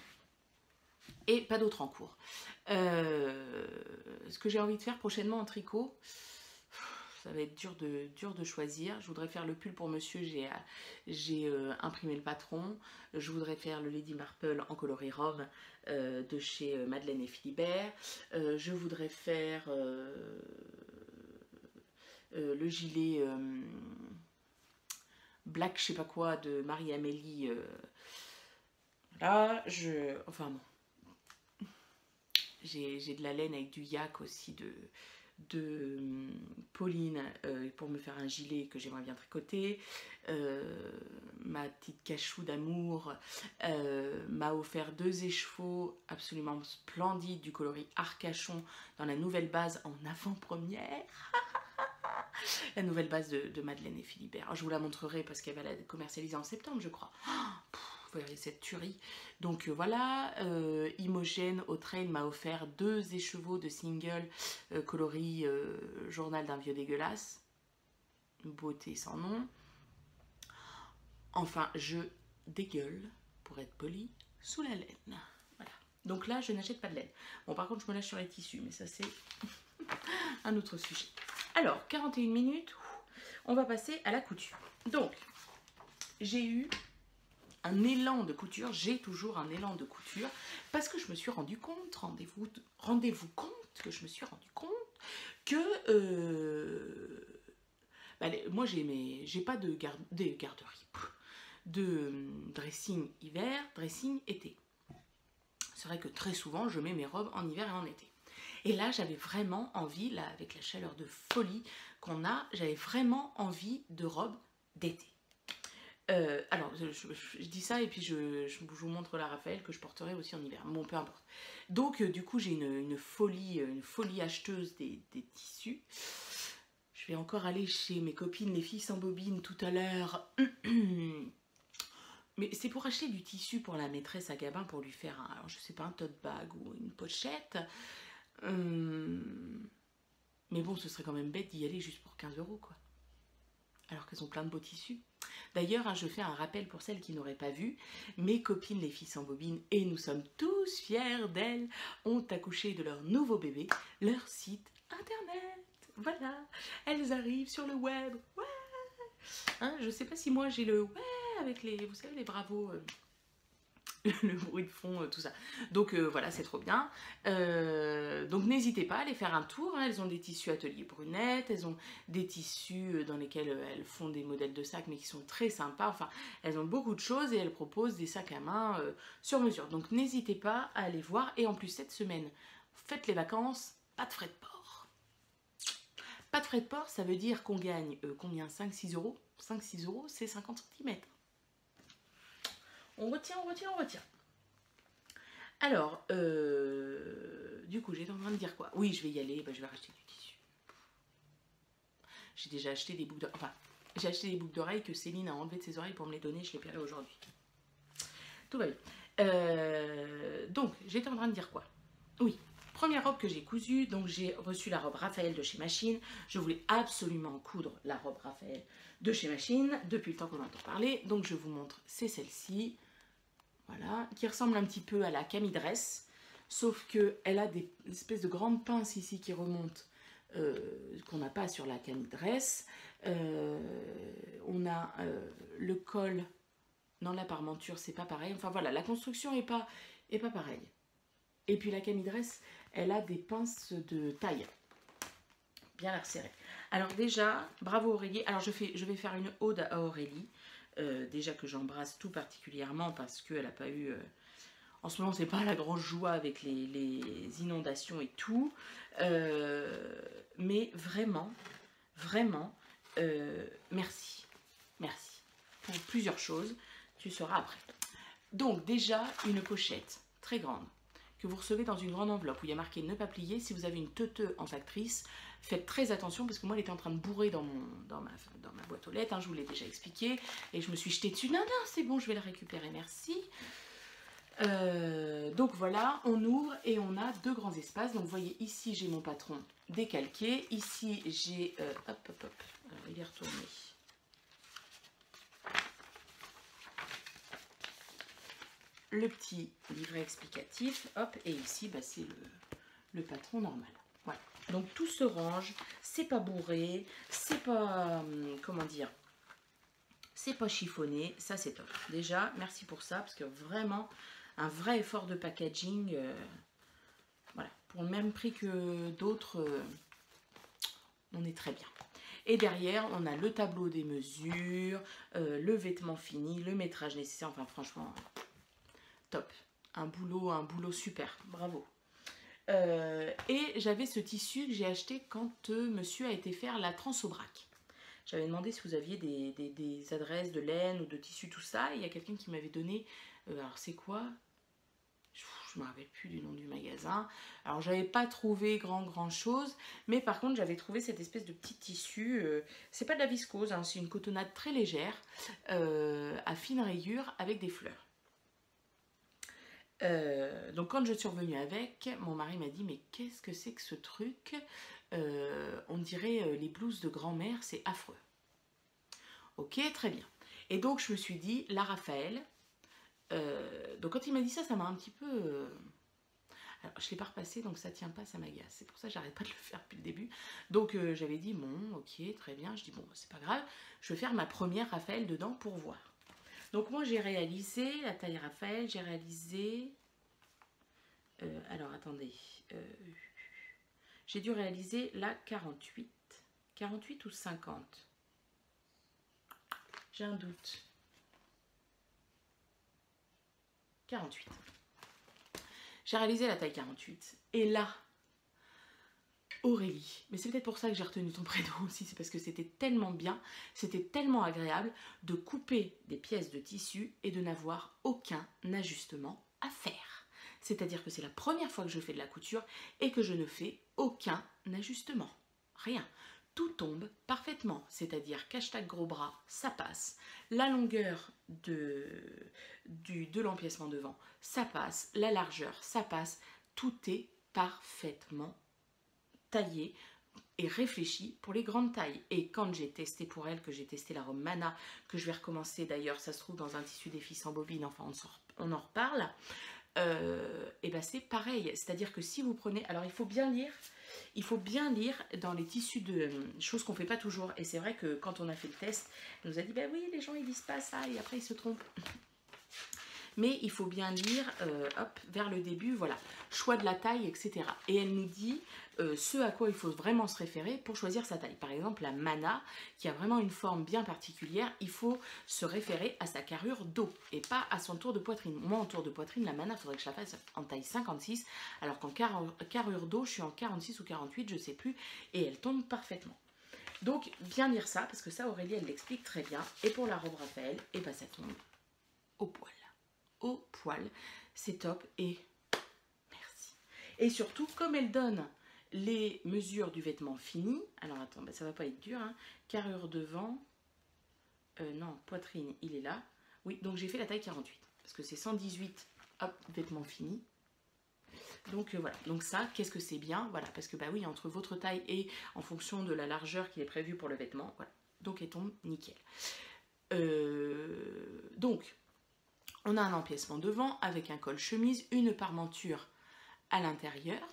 Et pas d'autres en cours. Ce que j'ai envie de faire prochainement en tricot, ça va être dur de choisir. Je voudrais faire le pull pour monsieur, j'ai imprimé le patron. Je voudrais faire le Lady Marple en coloris robe de chez Madeleine et Philibert. Je voudrais faire le gilet black je sais pas quoi de Marie-Amélie. Là, enfin bon. J'ai de la laine avec du yak aussi de Pauline pour me faire un gilet que j'aimerais bien tricoter. Ma petite cachou d'amour m'a offert 2 écheveaux absolument splendides du coloris Arcachon dans la nouvelle base en avant-première. La nouvelle base de Madeleine et Philibert. Alors, je vous la montrerai parce qu'elle va la commercialiser en septembre, je crois. Vous voyez cette tuerie. Donc voilà, Imogène au trail m'a offert 2 écheveaux de single coloris journal d'un vieux dégueulasse. Beauté sans nom. Enfin, je dégueule, pour être poli, sous la laine. Voilà. Donc là, je n'achète pas de laine. Bon, par contre, je me lâche sur les tissus, mais ça, c'est un autre sujet. Alors, 41 minutes, on va passer à la couture. Donc, j'ai eu un élan de couture, j'ai toujours un élan de couture, parce que je me suis rendu compte, rendez-vous compte, que je me suis rendu compte que moi j'ai pas de garderie, de dressing hiver, dressing été. C'est vrai que très souvent je mets mes robes en hiver et en été. Et là j'avais vraiment envie, là avec la chaleur de folie qu'on a, j'avais vraiment envie de robes d'été. Alors, je dis ça et puis je vous montre la Raphaël que je porterai aussi en hiver. Bon, peu importe. Donc, du coup, j'ai une folie acheteuse des tissus. Je vais encore aller chez mes copines, les filles sans bobine, tout à l'heure. Mais c'est pour acheter du tissu pour la maîtresse à Gabin, pour lui faire alors je sais pas, un tote bag ou une pochette. Mais bon, ce serait quand même bête d'y aller juste pour 15 € quoi. Alors qu'elles ont plein de beaux tissus. D'ailleurs, je fais un rappel pour celles qui n'auraient pas vu, mes copines les filles sans bobine, et nous sommes tous fiers d'elles, ont accouché de leur nouveau bébé, leur site internet. Voilà, elles arrivent sur le web. Ouais. Hein, je sais pas si moi j'ai le ouais avec les, vous savez, les bravos. Le bruit de fond, tout ça. Donc voilà, c'est trop bien. Donc n'hésitez pas à aller faire un tour. Hein. Elles ont des tissus atelier brunette, elles ont des tissus dans lesquels elles font des modèles de sacs, mais qui sont très sympas. Enfin, elles ont beaucoup de choses et elles proposent des sacs à main sur mesure. Donc n'hésitez pas à aller voir. Et en plus, cette semaine, faites les vacances, pas de frais de port. Pas de frais de port, ça veut dire qu'on gagne combien, 5-6 €. 5-6 €, c'est 50 cm. On retient. Alors, du coup, j'étais en train de dire quoi? Oui, je vais y aller, je vais racheter du tissu. J'ai déjà acheté des boucles d'oreilles. Enfin, j'ai acheté des boucles d'oreilles que Céline a enlevées de ses oreilles pour me les donner. Je les paierai aujourd'hui. Tout va bien. Donc, j'étais en train de dire quoi? Oui, première robe que j'ai cousue. Donc, j'ai reçu la robe Raphaël de chez Machine. Je voulais absolument coudre la robe Raphaël de chez Machine depuis le temps qu'on entend parler. Donc, je vous montre, c'est celle-ci. Voilà, qui ressemble un petit peu à la Camille Dress, sauf qu'elle a des espèces de grandes pinces ici qui remontent, qu'on n'a pas sur la Camille Dress. On a le col, non la parmenture c'est pas pareil, enfin voilà, la construction est pas pareille. Et puis la camidresse, elle a des pinces de taille. Bien la resserrer. Alors déjà, bravo Aurélie. Alors je vais faire une ode à Aurélie. Déjà que j'embrasse tout particulièrement parce qu'elle n'a pas eu... en ce moment, c'est pas la grande joie avec les inondations et tout. Mais vraiment, vraiment, merci. Merci. Pour plusieurs choses, tu sauras après. Donc déjà, une pochette très grande que vous recevez dans une grande enveloppe où il y a marqué ne pas plier. Si vous avez une teuteux en factrice, faites très attention parce que moi elle était en train de bourrer dans ma boîte aux lettres, hein, je vous l'ai déjà expliqué, et je me suis jetée dessus. Non, non, c'est bon, je vais la récupérer, merci. Donc voilà, on ouvre et on a deux grands espaces. Donc vous voyez ici j'ai mon patron décalqué, ici j'ai hop hop hop, alors il est retourné. Le petit livret explicatif, hop, et ici bah, c'est le patron normal. Voilà. Donc tout se range, c'est pas bourré, c'est pas comment dire, c'est pas chiffonné, ça c'est top. Déjà, merci pour ça parce que vraiment un vrai effort de packaging, voilà, pour le même prix que d'autres, on est très bien. Et derrière, on a le tableau des mesures, le vêtement fini, le métrage nécessaire, enfin franchement, top. Un boulot super, bravo. Et j'avais ce tissu que j'ai acheté quand monsieur a été faire la transe au braque. J'avais demandé si vous aviez des adresses de laine ou de tissu, tout ça. Et il y a quelqu'un qui m'avait donné, alors c'est quoi? Je ne me rappelle plus du nom du magasin. Alors j'avais pas trouvé grand chose, mais par contre j'avais trouvé cette espèce de petit tissu. C'est pas de la viscose, hein, c'est une cotonnade très légère, à fine rayure avec des fleurs. Donc quand je suis revenue avec, mon mari m'a dit mais qu'est-ce que c'est que ce truc, on dirait les blouses de grand-mère, c'est affreux. Ok, très bien. Et donc je me suis dit, la Raphaël, donc quand il m'a dit ça, ça m'a un petit peu... Alors je ne l'ai pas repassé, donc ça tient pas, ça m'agace. C'est pour ça que j'arrête pas de le faire depuis le début. Donc j'avais dit, bon, ok, très bien. Je dis, bon, c'est pas grave, je vais faire ma première Raphaël dedans pour voir. Donc moi j'ai réalisé la taille Raphaël, j'ai réalisé... alors attendez, j'ai dû réaliser la 48. 48 ou 50? J'ai un doute. 48. J'ai réalisé la taille 48. Et là, Aurélie, mais c'est peut-être pour ça que j'ai retenu ton prénom aussi, c'est parce que c'était tellement bien, c'était tellement agréable de couper des pièces de tissu et de n'avoir aucun ajustement à faire. C'est-à-dire que c'est la première fois que je fais de la couture et que je ne fais aucun ajustement. Rien. Tout tombe parfaitement. C'est-à-dire qu'hashtag gros bras, ça passe. La longueur de l'empiècement devant, ça passe. La largeur, ça passe. Tout est parfaitement taillé et réfléchi pour les grandes tailles. Et quand j'ai testé pour elle, que j'ai testé la robe Mana, que je vais recommencer d'ailleurs, ça se trouve dans un tissu des filles sans bobine, enfin on en reparle, et ben c'est pareil. C'est-à-dire que si vous prenez, alors il faut bien lire dans les tissus de choses qu'on ne fait pas toujours. Et c'est vrai que quand on a fait le test, elle nous a dit, bah oui, les gens ils disent pas ça et après ils se trompent. Mais il faut bien lire, hop, vers le début, voilà, choix de la taille, etc. Et elle nous dit ce à quoi il faut vraiment se référer pour choisir sa taille. Par exemple, la Mana, qui a vraiment une forme bien particulière, il faut se référer à sa carrure dos et pas à son tour de poitrine. Moi, en tour de poitrine, la Mana, il faudrait que je la fasse en taille 56, alors qu'en carrure dos, je suis en 46 ou 48, je ne sais plus, et elle tombe parfaitement. Donc, bien lire ça, parce que ça, Aurélie, elle l'explique très bien. Et pour la robe Raphaël, et ben, ça tombe au poil. Au poil, c'est top et merci. Et surtout, comme elle donne les mesures du vêtement fini, alors attends, bah ça va pas être dur, hein. Carrure devant, non, poitrine, il est là. Oui, donc j'ai fait la taille 48, parce que c'est 118, hop, vêtement fini. Donc voilà, donc ça, qu'est-ce que c'est bien, voilà, parce que bah oui, entre votre taille et en fonction de la largeur qui est prévue pour le vêtement, voilà, donc elle tombe nickel. Donc, on a un empiècement devant avec un col chemise, une parmenture à l'intérieur,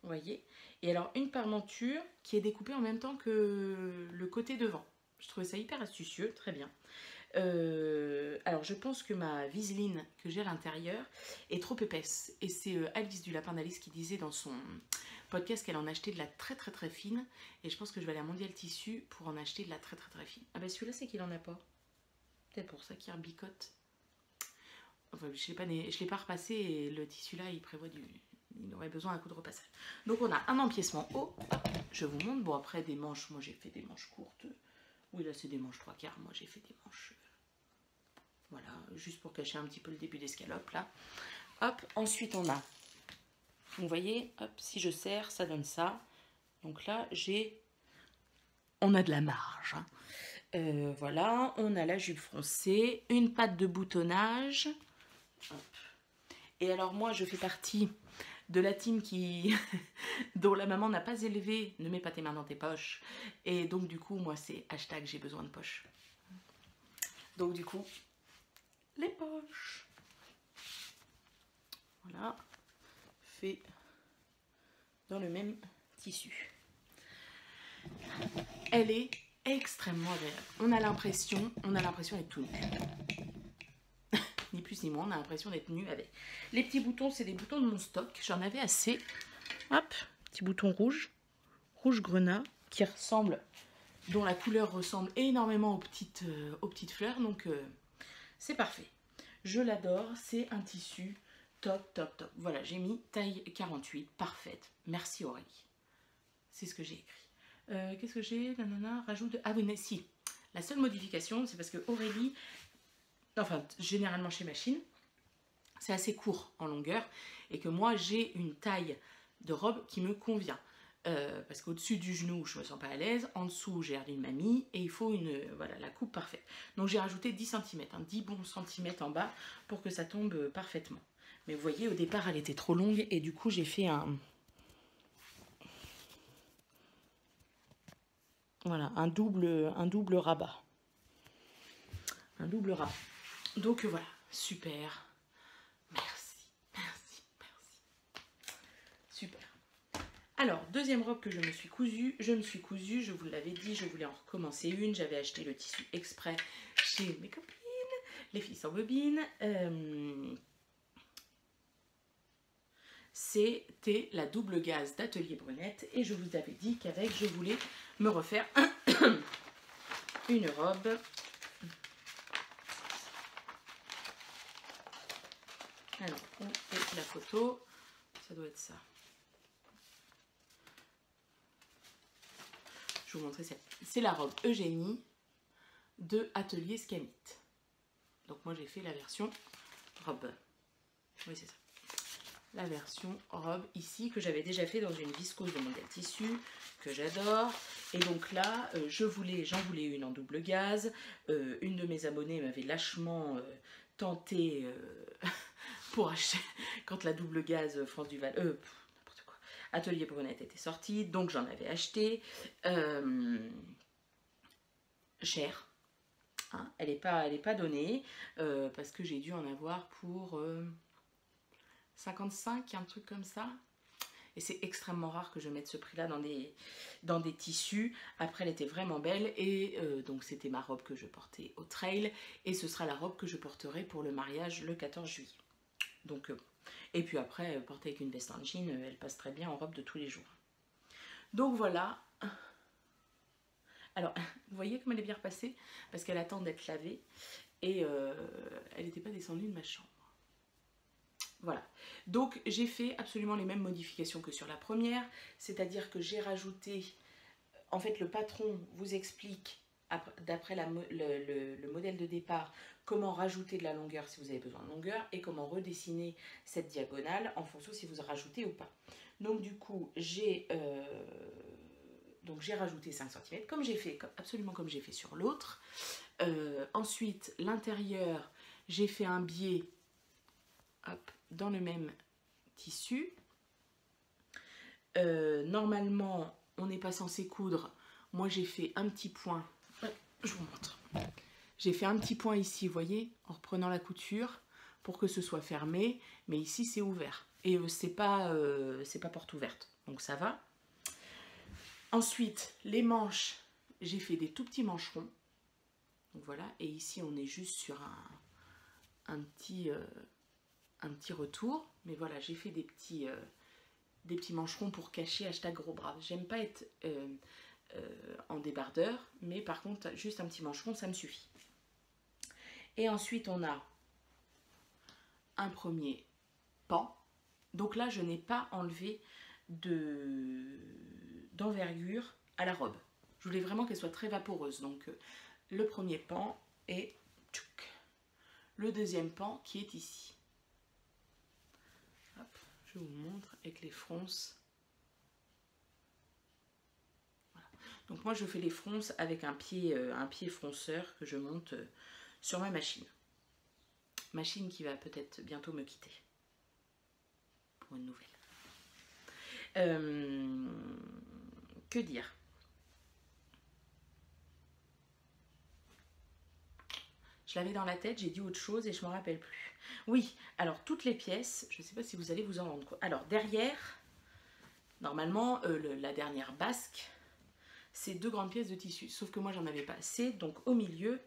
vous voyez. Et alors une parmenture qui est découpée en même temps que le côté devant. Je trouvais ça hyper astucieux, très bien. Alors je pense que ma viseline que j'ai à l'intérieur est trop épaisse. Et c'est Alice du Lapin d'Alice qui disait dans son podcast qu'elle en achetait de la très très très fine. Et je pense que je vais aller à Mondial Tissu pour en acheter de la très très très fine. Ah bah celui-là c'est qu'il en a pas. Peut-être pour ça qu'il rebicote. Enfin, je ne l'ai pas repassé et le tissu là il prévoit il aurait besoin d'un coup de repassage. Donc on a un empiècement haut. Je vous montre. Bon après des manches, moi j'ai fait des manches courtes. Oui là c'est des manches 3/4. Moi j'ai fait des manches... Voilà, juste pour cacher un petit peu le début d'escalope là. Hop, ensuite on a... Vous voyez, hop, si je serre, ça donne ça. Donc là j'ai... On a de la marge. Hein. Voilà, on a la jupe froncée, une patte de boutonnage. Hop. Et alors moi je fais partie de la team qui dont la maman n'a pas élevé ne mets pas tes mains dans tes poches. Et donc du coup moi c'est hashtag j'ai besoin de poches. Donc du coup les poches. Voilà, fait dans le même tissu. Elle est extrêmement agréable. On a l'impression d'être tout nu. Ni plus ni moins, on a l'impression d'être nu avec. Les petits boutons, c'est des boutons de mon stock. J'en avais assez. Hop, petit bouton rouge, rouge grenat, qui ressemble, dont la couleur ressemble énormément aux petites fleurs. Donc c'est parfait. Je l'adore. C'est un tissu top, top, top. Voilà, j'ai mis taille 48, parfaite. Merci Aurélie. C'est ce que j'ai écrit. Qu'est-ce que j'ai? Rajoute... Ah oui, mais si. La seule modification, c'est parce que Aurélie, enfin, généralement chez Machine, c'est assez court en longueur et que moi, j'ai une taille de robe qui me convient. Parce qu'au-dessus du genou, je me sens pas à l'aise. En dessous, j'ai l'air d'une mamie et il faut voilà, la coupe parfaite. Donc, j'ai rajouté 10 cm, 10 bons centimètres en bas pour que ça tombe parfaitement. Mais vous voyez, au départ, elle était trop longue et du coup, j'ai fait voilà, un double rabat. Un double rabat. Donc voilà, super. Merci, merci, merci. Super. Alors, deuxième robe que je me suis cousue, je vous l'avais dit, je voulais en recommencer une. J'avais acheté le tissu exprès chez mes copines, les filles sans bobine. C'était la double gaze d'Atelier Brunette et je vous avais dit qu'avec, je voulais me refaire une robe. Alors, on fait la photo. Ça doit être ça. Je vais vous montrer ça. C'est la robe Eugénie de Atelier Scamit. Donc moi j'ai fait la version robe. Oui c'est ça. La version robe ici que j'avais déjà fait dans une viscose de Mondial Tissu que j'adore. Et donc là j'en voulais une en double gaze. Une de mes abonnées m'avait lâchement tenté pour acheter quand la double gaze France du Val n'importe quoi, Atelier Brunette était sortie, donc j'en avais acheté. Cher. Hein, elle n'est pas donnée parce que j'ai dû en avoir pour 55, un truc comme ça. Et c'est extrêmement rare que je mette ce prix-là dans des tissus. Après, elle était vraiment belle et donc c'était ma robe que je portais au trail et ce sera la robe que je porterai pour le mariage le 14 juillet. Donc, et puis après, porter avec une veste en jean, elle passe très bien en robe de tous les jours. Donc voilà. Alors, vous voyez comme elle est bien repassée parce qu'elle attend d'être lavée et elle n'était pas descendue de ma chambre. Voilà, donc j'ai fait absolument les mêmes modifications que sur la première, c'est-à-dire que j'ai rajouté, en fait le patron vous explique, d'après le modèle de départ, comment rajouter de la longueur si vous avez besoin de longueur et comment redessiner cette diagonale en fonction si vous rajoutez ou pas. Donc du coup, j'ai rajouté 5 cm, absolument comme j'ai fait sur l'autre. Ensuite, l'intérieur, j'ai fait un biais, hop, dans le même tissu. Normalement, on n'est pas censé coudre. Moi, j'ai fait un petit point. Je vous montre. J'ai fait un petit point ici, vous voyez, en reprenant la couture pour que ce soit fermé. Mais ici, c'est ouvert. Et c'est pas porte ouverte. Donc, ça va. Ensuite, les manches, j'ai fait des tout petits mancherons. Donc voilà, et ici on est juste sur un petit retour. Mais voilà, j'ai fait des petits mancherons pour cacher, hashtag gros bras. J'aime pas être en débardeur, mais par contre, juste un petit mancheron, ça me suffit. Et ensuite, on a un premier pan. Donc là, je n'ai pas enlevé d'envergure à la robe. Je voulais vraiment qu'elle soit très vaporeuse. Donc le premier pan et tchouk, le deuxième pan qui est ici. Hop, je vous montre avec les fronces. Voilà. Donc moi, je fais les fronces avec un pied fronceur que je monte sur ma machine. Machine qui va peut-être bientôt me quitter pour une nouvelle. Que dire? Je l'avais dans la tête, j'ai dit autre chose et je ne me rappelle plus. Oui, alors toutes les pièces, je ne sais pas si vous allez vous en rendre compte. Alors derrière, normalement, la dernière basque, c'est 2 grandes pièces de tissu. Sauf que moi, j'en avais pas assez. Donc au milieu,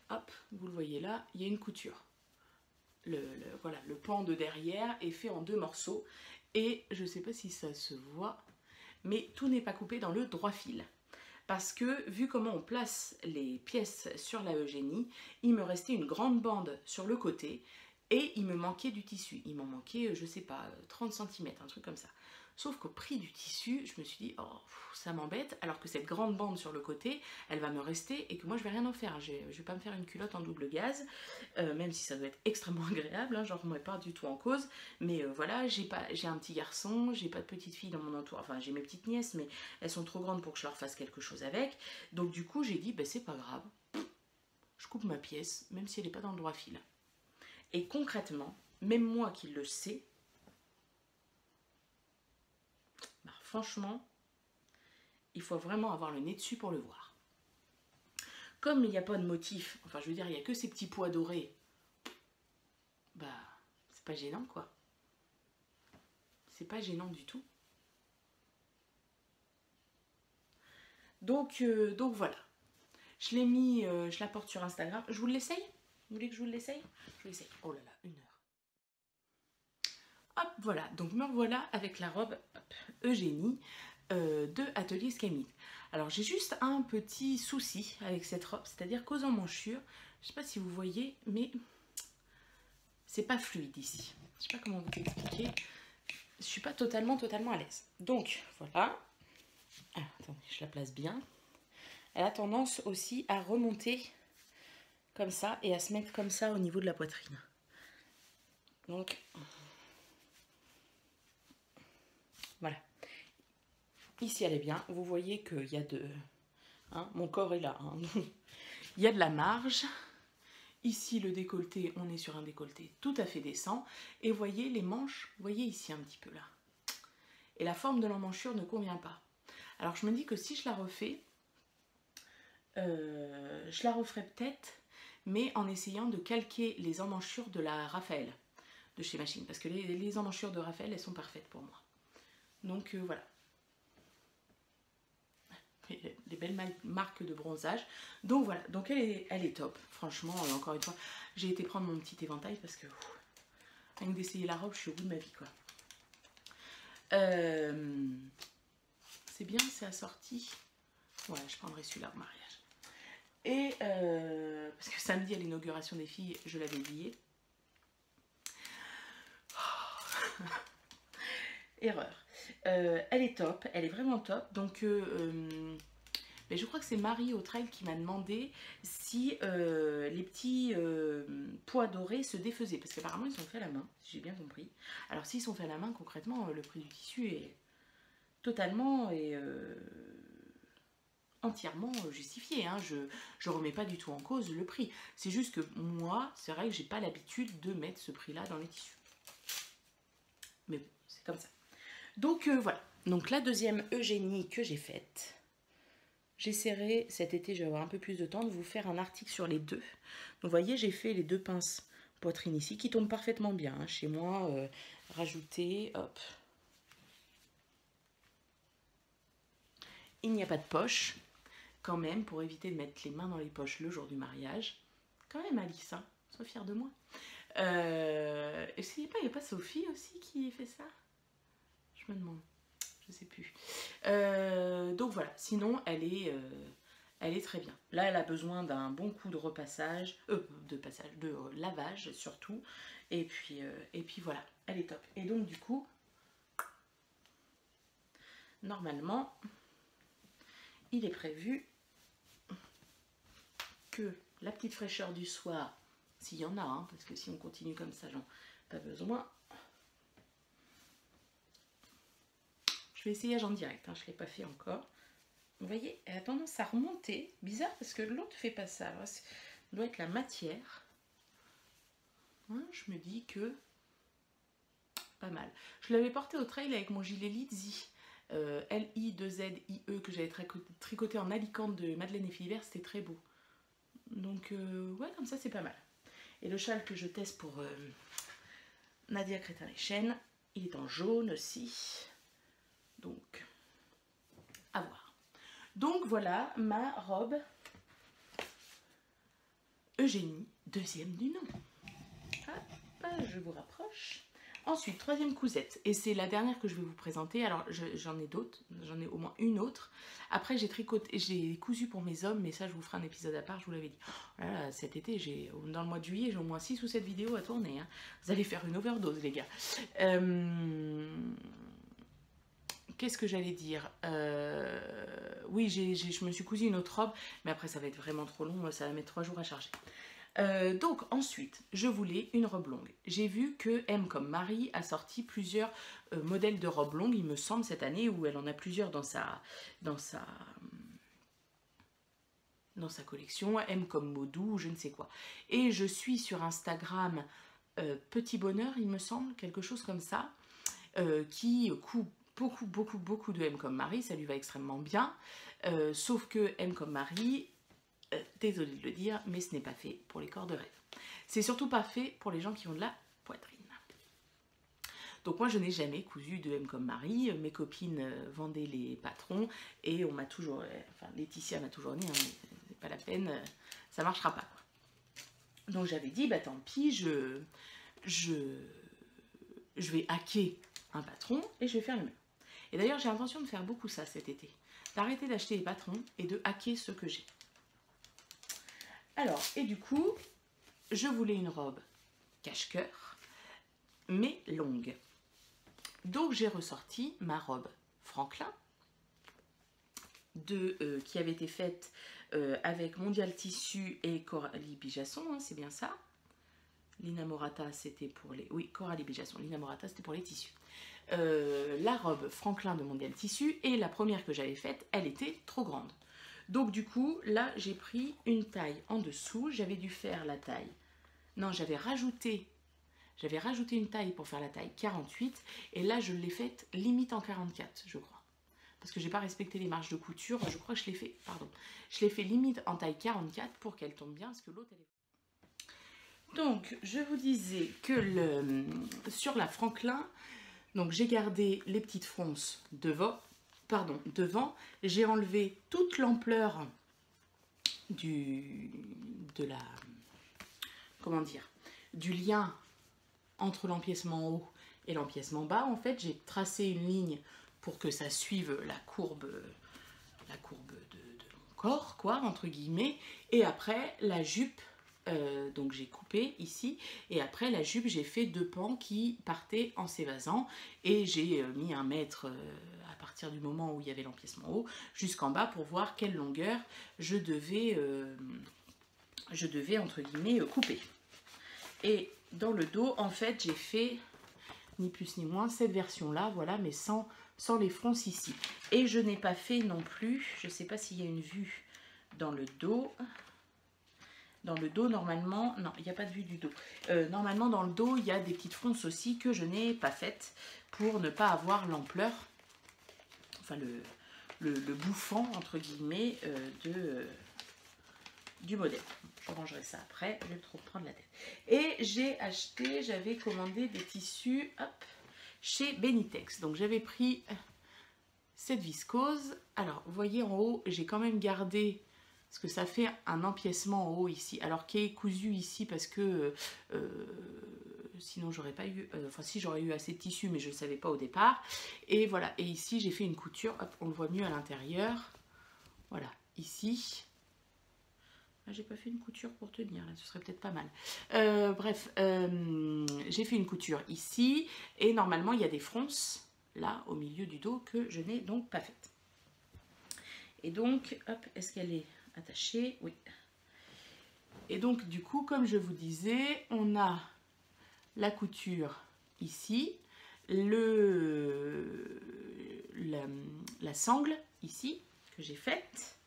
hop, vous le voyez là, il y a une couture. Voilà, le pan de derrière est fait en 2 morceaux. Et je ne sais pas si ça se voit, mais tout n'est pas coupé dans le droit fil. Parce que, vu comment on place les pièces sur la Eugénie, il me restait une grande bande sur le côté et il me manquait du tissu. Il m'en manquait, je sais pas, 30 cm, un truc comme ça. Sauf qu'au prix du tissu, je me suis dit, oh, ça m'embête, alors que cette grande bande sur le côté, elle va me rester et que moi, je vais rien en faire. Je vais pas me faire une culotte en double gaze, même si ça doit être extrêmement agréable, hein, j'en remets pas du tout en cause. Mais voilà, j'ai un petit garçon, j'ai pas de petite fille dans mon entourage, enfin j'ai mes petites nièces, mais elles sont trop grandes pour que je leur fasse quelque chose avec. Donc du coup, j'ai dit, bah, c'est pas grave, je coupe ma pièce, même si elle n'est pas dans le droit fil. Et concrètement, même moi qui le sais, bah, franchement, il faut vraiment avoir le nez dessus pour le voir. Comme il n'y a pas de motif, enfin je veux dire, il n'y a que ces petits pois dorés, bah c'est pas gênant quoi. C'est pas gênant du tout. Donc voilà. Je l'ai mis, je la porte sur Instagram. Je vous l'essaye? Vous voulez que je vous l'essaye? Je vous l'essaye. Oh là là, 1 heure. Hop, voilà. Donc me voilà avec la robe hop, Eugénie de Atelier Skymeet. Alors j'ai juste un petit souci avec cette robe, c'est-à-dire qu'aux emmanchure, je sais pas si vous voyez, mais c'est pas fluide ici. Je sais pas comment vous expliquer. Je suis pas totalement à l'aise. Donc voilà. Alors, attendez, je la place bien. Elle a tendance aussi à remonter comme ça et à se mettre comme ça au niveau de la poitrine. Donc voilà. Ici elle est bien. Vous voyez qu'il y a de... Hein, mon corps est là. Hein. Il y a de la marge. Ici le décolleté, on est sur un décolleté tout à fait décent. Et vous voyez les manches, vous voyez ici un petit peu là. Et la forme de l'emmanchure ne convient pas. Alors je me dis que si je la refais, je la referai peut-être, mais en essayant de calquer les emmanchures de la Raphaël de chez Machine, parce que les emmanchures de Raphaël, elles sont parfaites pour moi. Donc voilà. Des belles marques de bronzage. Donc voilà, donc elle est top. Franchement, encore une fois, j'ai été prendre mon petit éventail parce que rien que d'essayer la robe, je suis au bout de ma vie quoi. C'est bien, c'est assorti. Voilà, je prendrai celui-là au mariage. Et parce que samedi à l'inauguration des filles, je l'avais habillée. Oh. Erreur. Elle est top, elle est vraiment top. Donc, mais je crois que c'est Marie au trail qui m'a demandé si les petits pois dorés se défaisaient. Parce qu'apparemment, ils sont faits à la main, si j'ai bien compris. Alors, s'ils sont faits à la main, concrètement, le prix du tissu est totalement et entièrement justifié. Hein. Je remets pas du tout en cause le prix. C'est juste que moi, c'est vrai que j'ai pas l'habitude de mettre ce prix-là dans les tissus. Mais bon, c'est comme ça. Donc voilà. Donc la deuxième Eugénie que j'ai faite. J'essaierai cet été, je vais avoir un peu plus de temps, de vous faire un article sur les deux. Donc vous voyez, j'ai fait les 2 pinces poitrine ici, qui tombent parfaitement bien. Hein. Chez moi, rajouter, hop. Il n'y a pas de poche. quand même, pour éviter de mettre les mains dans les poches le jour du mariage. Quand même, Alice, hein, sois fière de moi. Est-ce qu'il n'y a pas Sophie aussi qui fait ça? Je me demande, je sais plus. Donc voilà, sinon elle est très bien. Là, elle a besoin d'un bon coup de repassage, de lavage surtout. Et puis voilà, elle est top. Et donc du coup, normalement, il est prévu que la petite fraîcheur du soir, s'il y en a, hein, parce que si on continue comme ça, j'en ai pas besoin. Je vais essayer en direct, hein, je ne l'ai pas fait encore. Vous voyez, elle a tendance à remonter. Bizarre parce que l'autre ne fait pas ça. Alors, ça doit être la matière. Hein, je me dis que pas mal. Je l'avais porté au trail avec mon gilet Lizzy LI2ZIE que j'avais tricoté en Alicante de Madeleine et Philibert. C'était très beau. Donc ouais, comme ça c'est pas mal. Et le châle que je teste pour Nadia Crétin-les-Chênes, il est en jaune aussi. Donc, à voir. Donc voilà ma robe Eugénie, deuxième du nom. Hop, je vous rapproche. Ensuite, troisième cousette, et c'est la dernière que je vais vous présenter. Alors j'en ai d'autres, j'en ai au moins une autre. Après j'ai cousu pour mes hommes, mais ça je vous ferai un épisode à part, je vous l'avais dit. Oh là là, cet été, dans le mois de juillet, j'ai au moins 6 ou 7 vidéos à tourner. Hein. Vous allez faire une overdose les gars. Qu'est-ce que j'allais dire? Oui, je me suis cousu une autre robe, mais après ça va être vraiment trop long, ça va mettre 3 jours à charger. Donc ensuite, je voulais une robe longue. J'ai vu que M comme Marie a sorti plusieurs modèles de robes longues, il me semble, cette année, où elle en a plusieurs dans sa collection, M comme Maudou, je ne sais quoi. Et je suis sur Instagram Petit Bonheur, il me semble, quelque chose comme ça, qui coupe beaucoup de M comme Marie, ça lui va extrêmement bien, sauf que M comme Marie, désolée de le dire, mais ce n'est pas fait pour les corps de rêve. C'est surtout pas fait pour les gens qui ont de la poitrine. Donc moi je n'ai jamais cousu de M comme Marie, mes copines vendaient les patrons et on m'a toujours, enfin Laetitia m'a toujours dit, hein, c'est pas la peine, ça marchera pas. Donc j'avais dit, bah tant pis, je vais hacker un patron et je vais faire le mien. Et d'ailleurs j'ai l'intention de faire beaucoup ça cet été, d'arrêter d'acheter des patrons et de hacker ceux que j'ai. Alors, et du coup, je voulais une robe cache-cœur, mais longue. Donc, j'ai ressorti ma robe Franklin, qui avait été faite avec Mondial Tissu et Coralie Bijasson, hein, c'est bien ça. Lina Morata, c'était pour les... Oui, Coralie Bijasson, Lina Morata, c'était pour les tissus. La robe Franklin de Mondial Tissu, et la première que j'avais faite, elle était trop grande. Donc du coup, là, j'ai pris une taille en dessous. J'avais dû faire la taille... Non, j'avais rajouté une taille pour faire la taille 48. Et là, je l'ai faite limite en 44, je crois. Parce que j'ai pas respecté les marges de couture. Je crois que je l'ai fait... Pardon. Je l'ai fait limite en taille 44 pour qu'elle tombe bien. Parce que l'autre, elle est... Donc, je vous disais que sur la Franklin, donc j'ai gardé les petites fronces devant, j'ai enlevé toute l'ampleur du lien entre l'empiècement haut et l'empiècement bas. En fait, j'ai tracé une ligne pour que ça suive la courbe de mon corps, quoi, entre guillemets. Et après, la jupe, donc j'ai coupé ici, et après la jupe, j'ai fait 2 pans qui partaient en s'évasant, et j'ai mis 1 mètre à partir du moment où il y avait l'empiècement haut jusqu'en bas pour voir quelle longueur je devais entre guillemets couper. Et dans le dos, en fait, j'ai fait ni plus ni moins cette version là, voilà, mais sans les fronces ici. Et je n'ai pas fait non plus, je sais pas s'il y a une vue dans le dos. Dans le dos, normalement, non, il n'y a pas de vue du dos. Normalement, dans le dos, il y a des petites fronces aussi que je n'ai pas faites pour ne pas avoir l'ampleur, enfin le bouffant, entre guillemets, du modèle. Je rangerai ça après, je vais trop prendre la tête. Et j'avais commandé des tissus, hop, chez Benitex. Donc j'avais pris cette viscose. Alors, vous voyez en haut, j'ai quand même gardé, parce que ça fait un empiècement en haut ici, alors qui est cousu ici parce que sinon j'aurais pas eu, enfin si j'aurais eu assez de tissu, mais je ne savais pas au départ. Et voilà, et ici j'ai fait une couture, hop, on le voit mieux à l'intérieur. Voilà, ici. Ah, j'ai pas fait une couture pour tenir, là, ce serait peut-être pas mal. Bref, j'ai fait une couture ici, et normalement il y a des fronces, là, au milieu du dos, que je n'ai donc pas faites. Et donc, hop, est-ce qu'elle est attachée? Oui. Et donc, du coup, comme je vous disais, on a la couture ici, la sangle ici, que j'ai faite.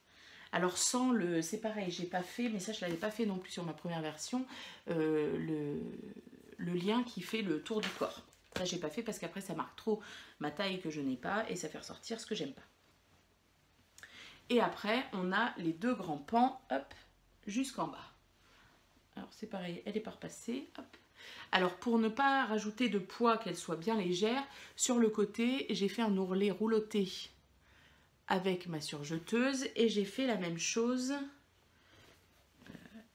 Alors sans le, c'est pareil, j'ai pas fait, mais ça je l'avais pas fait non plus sur ma première version, le lien qui fait le tour du corps. Ça j'ai pas fait parce qu'après ça marque trop ma taille que je n'ai pas et ça fait ressortir ce que j'aime pas. Et après on a les deux grands pans, hop, jusqu'en bas. Alors c'est pareil, elle est pas repassée, hop. Alors pour ne pas rajouter de poids, qu'elle soit bien légère, sur le côté j'ai fait un ourlet rouloté avec ma surjeteuse et j'ai fait la même chose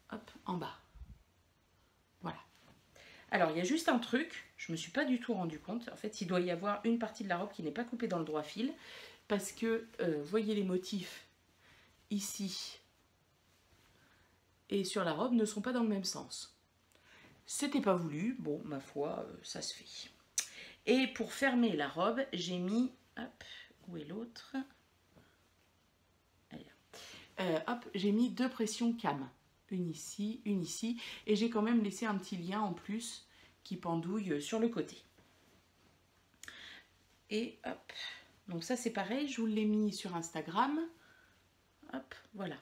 hop, en bas. Voilà. Alors il y a juste un truc, je me suis pas du tout rendu compte. En fait, il doit y avoir une partie de la robe qui n'est pas coupée dans le droit fil parce que voyez les motifs ici et sur la robe ne sont pas dans le même sens. C'était pas voulu, bon ma foi, ça se fait. Et pour fermer la robe, j'ai mis, hop, où est l'autre? Hop, j'ai mis deux pressions cam, une ici, et j'ai quand même laissé un petit lien en plus qui pendouille sur le côté. Et hop, donc ça c'est pareil, je vous l'ai mis sur Instagram, hop, voilà.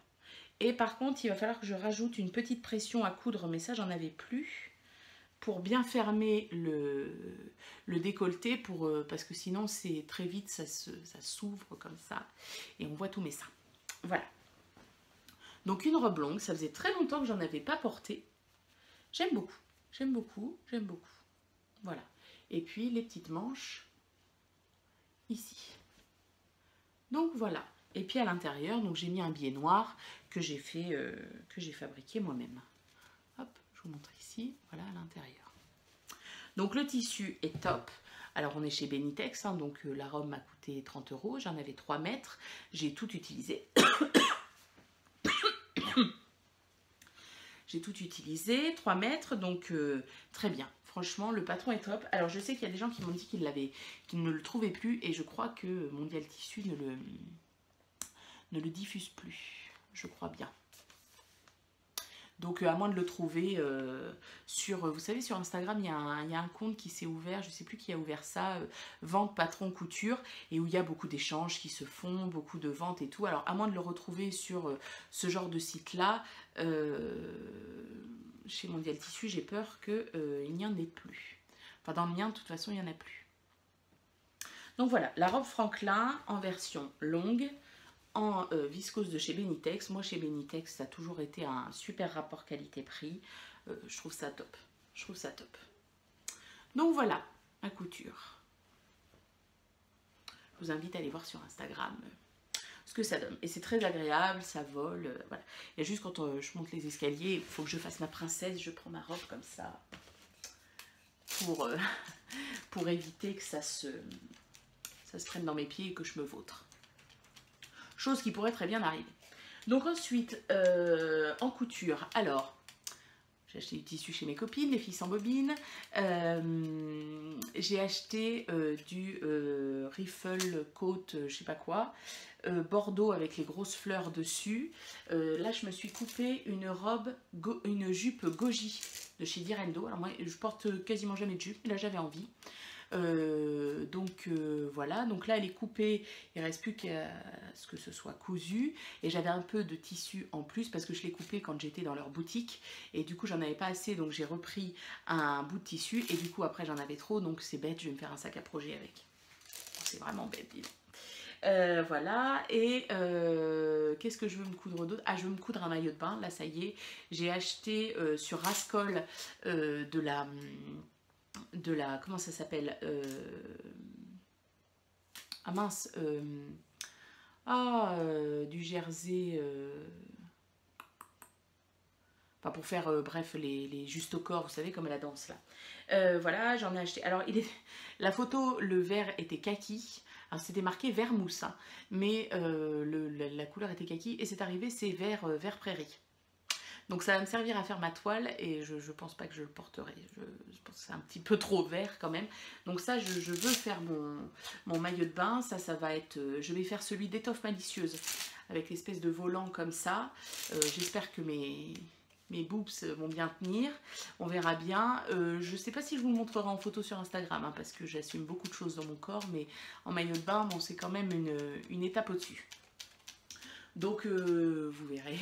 Et par contre, il va falloir que je rajoute une petite pression à coudre, mais ça j'en avais plus, pour bien fermer le décolleté, parce que sinon c'est très vite, ça s'ouvre comme ça, et on voit tous mes seins. Voilà. Donc une robe longue, ça faisait très longtemps que j'en avais pas porté. J'aime beaucoup, j'aime beaucoup, j'aime beaucoup. Voilà. Et puis les petites manches ici. Donc voilà. Et puis à l'intérieur, donc j'ai mis un biais noir que j'ai fait, que j'ai fabriqué moi-même. Hop, je vous montre ici. Voilà à l'intérieur. Donc le tissu est top. Alors on est chez Benitex, hein, donc la robe m'a coûté 30 €. J'en avais 3 mètres. J'ai tout utilisé. J'ai tout utilisé, 3 mètres, donc très bien. Franchement, le patron est top. Alors, je sais qu'il y a des gens qui m'ont dit qu'ils ne le trouvaient plus. Et je crois que Mondial Tissu ne le diffuse plus. Je crois bien. Donc, à moins de le trouver sur... Vous savez, sur Instagram, il y a un compte qui s'est ouvert. Je ne sais plus qui a ouvert ça. Vente patron couture. Et où il y a beaucoup d'échanges qui se font. Beaucoup de ventes et tout. Alors, à moins de le retrouver sur ce genre de site-là... chez Mondial Tissu, j'ai peur qu'il n'y en ait plus. Enfin, dans le mien, de toute façon, il n'y en a plus. Donc voilà, la robe Franklin en version longue, en viscose de chez Benitex. Moi, chez Benitex, ça a toujours été un super rapport qualité-prix. Je trouve ça top. Je trouve ça top. Donc voilà, ma couture. Je vous invite à aller voir sur Instagram ce que ça donne. Et c'est très agréable, ça vole, voilà. Il y a juste quand je monte les escaliers, il faut que je fasse ma princesse, je prends ma robe comme ça pour éviter que ça se prenne dans mes pieds et que je me vautre. Chose qui pourrait très bien arriver. Donc ensuite, en couture, alors, j'ai acheté du tissu chez mes copines, les filles sans bobine. J'ai acheté du Riffle Coat, je sais pas quoi, bordeaux avec les grosses fleurs dessus. Là, je me suis coupé une jupe goji de chez Direndo. Alors moi, je porte quasiment jamais de jupe, mais là j'avais envie. Voilà, donc là elle est coupée, il ne reste plus qu'à ce que ce soit cousu, et j'avais un peu de tissu en plus parce que je l'ai coupé quand j'étais dans leur boutique et du coup j'en avais pas assez, donc j'ai repris un bout de tissu et du coup après j'en avais trop, donc c'est bête, je vais me faire un sac à projet avec. C'est vraiment bête, dis donc. Voilà, et qu'est-ce que je veux me coudre d'autre? Ah, je veux me coudre un maillot de bain, là ça y est, j'ai acheté sur Rascol de la comment ça s'appelle, ah mince, du jersey, enfin pour faire, bref, les juste au corps, vous savez, comme la danse là. Voilà, j'en ai acheté. Alors, la photo, le vert était kaki. Alors, c'était marqué vert mousse, hein, mais la couleur était kaki. Et c'est arrivé, c'est vert prairie. Donc, ça va me servir à faire ma toile et je pense pas que je le porterai. Je pense que c'est un petit peu trop vert quand même. Donc, ça, je veux faire mon maillot de bain. Ça va être... je vais faire celui d'étoffe malicieuse avec l'espèce de volant comme ça. J'espère que mes boobs vont bien tenir, on verra bien. Je ne sais pas si je vous le montrerai en photo sur Instagram, hein, parce que j'assume beaucoup de choses dans mon corps, mais en maillot de bain, bon, c'est quand même une étape au-dessus. Donc, vous verrez,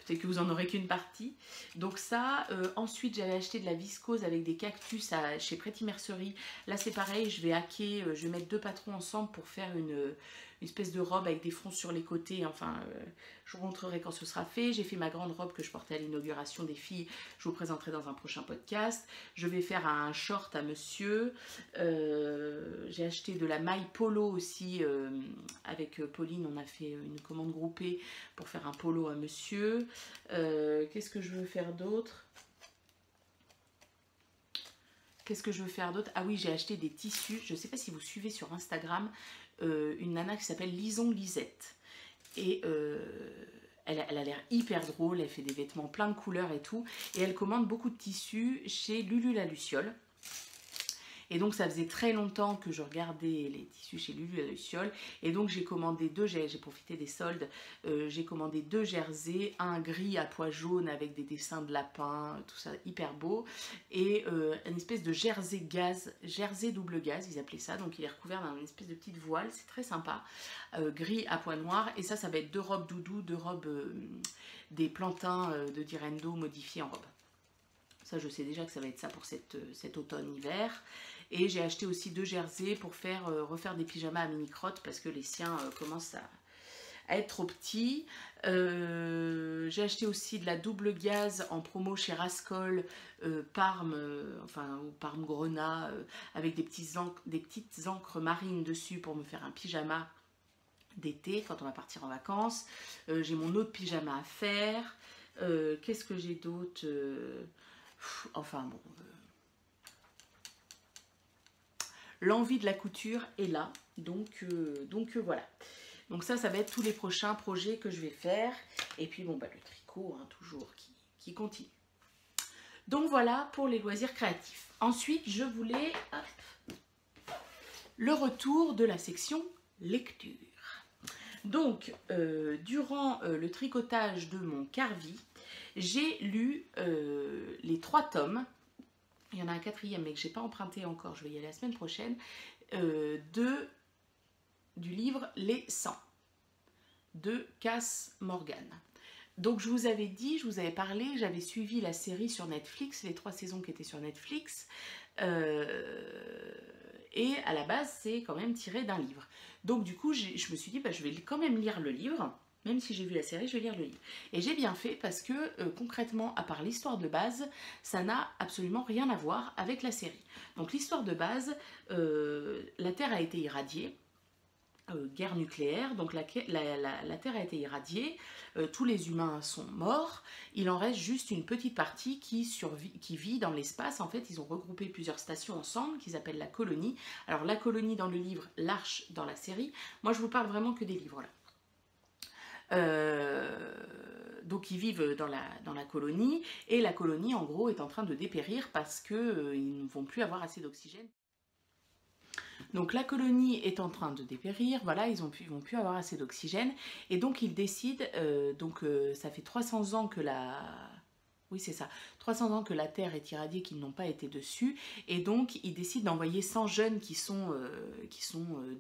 peut-être que vous en aurez qu'une partie. Donc ça, ensuite j'avais acheté de la viscose avec des cactus chez Pretty Mercerie. Là c'est pareil, je vais hacker, je vais mettre 2 patrons ensemble pour faire une espèce de robe avec des fronts sur les côtés. Enfin, je vous montrerai quand ce sera fait. J'ai fait ma grande robe que je portais à l'inauguration des filles. Je vous présenterai dans un prochain podcast. Je vais faire un short à monsieur. J'ai acheté de la maille polo aussi. Avec Pauline, on a fait une commande groupée pour faire un polo à monsieur. Qu'est-ce que je veux faire d'autre? Ah oui, j'ai acheté des tissus. Je ne sais pas si vous suivez sur Instagram une nana qui s'appelle Lison Lisette. Et elle a l'air hyper drôle. Elle fait des vêtements plein de couleurs et tout. Et elle commande beaucoup de tissus chez Lulu la Luciole. Et donc ça faisait très longtemps que je regardais les tissus chez Lulu la Luciole. Et donc j'ai commandé j'ai profité des soldes, j'ai commandé 2 jerseys, un gris à pois jaune avec des dessins de lapin, tout ça hyper beau. Et une espèce de jersey double gaz, ils appelaient ça. Donc il est recouvert d'une espèce de petite voile, c'est très sympa. Gris à pois noir. Et ça va être 2 robes doudou, 2 robes des plantains de Direndo modifiées en robe. Ça, je sais déjà que ça va être ça pour cet automne-hiver. Et j'ai acheté aussi 2 jerseys pour refaire des pyjamas à mini-crotte parce que les siens commencent à être trop petits. J'ai acheté aussi de la double gaz en promo chez Rascol, Parme, ou Parme Grenat, avec des petites encres marines dessus pour me faire un pyjama d'été quand on va partir en vacances. J'ai mon autre pyjama à faire. Qu'est-ce que j'ai d'autre? Enfin bon, l'envie de la couture est là, donc voilà. Donc ça va être tous les prochains projets que je vais faire. Et puis bon, le tricot, hein, toujours, qui continue. Donc voilà pour les loisirs créatifs. Ensuite, je voulais le retour de la section lecture. Donc, durant le tricotage de mon Carvi, j'ai lu les 3 tomes, il y en a un 4e mais que je n'ai pas emprunté encore, je vais y aller la semaine prochaine, du livre Les 100 de Cass Morgan. Donc je vous avais dit, je vous avais parlé, j'avais suivi la série sur Netflix, les 3 saisons qui étaient sur Netflix, et à la base c'est quand même tiré d'un livre. Donc du coup je me suis dit, je vais quand même lire le livre. Même si j'ai vu la série, je vais lire le livre. Et j'ai bien fait parce que concrètement, à part l'histoire de base, ça n'a absolument rien à voir avec la série. Donc l'histoire de base, la Terre a été irradiée, guerre nucléaire, donc la Terre a été irradiée, tous les humains sont morts, il en reste juste une petite partie qui vit dans l'espace. En fait, ils ont regroupé plusieurs stations ensemble, qu'ils appellent la colonie. Alors la colonie dans le livre, l'Arche dans la série. Moi je vous parle vraiment que des livres là. Donc ils vivent dans la colonie, et la colonie en gros est en train de dépérir parce qu'ils ne vont plus avoir assez d'oxygène. Donc la colonie est en train de dépérir, voilà, ils vont plus avoir assez d'oxygène, et donc ils décident, ça fait 300 ans que Oui, c'est ça. 300 ans que la Terre est irradiée, qu'ils n'ont pas été dessus. Et donc, ils décident d'envoyer 100 jeunes qui sont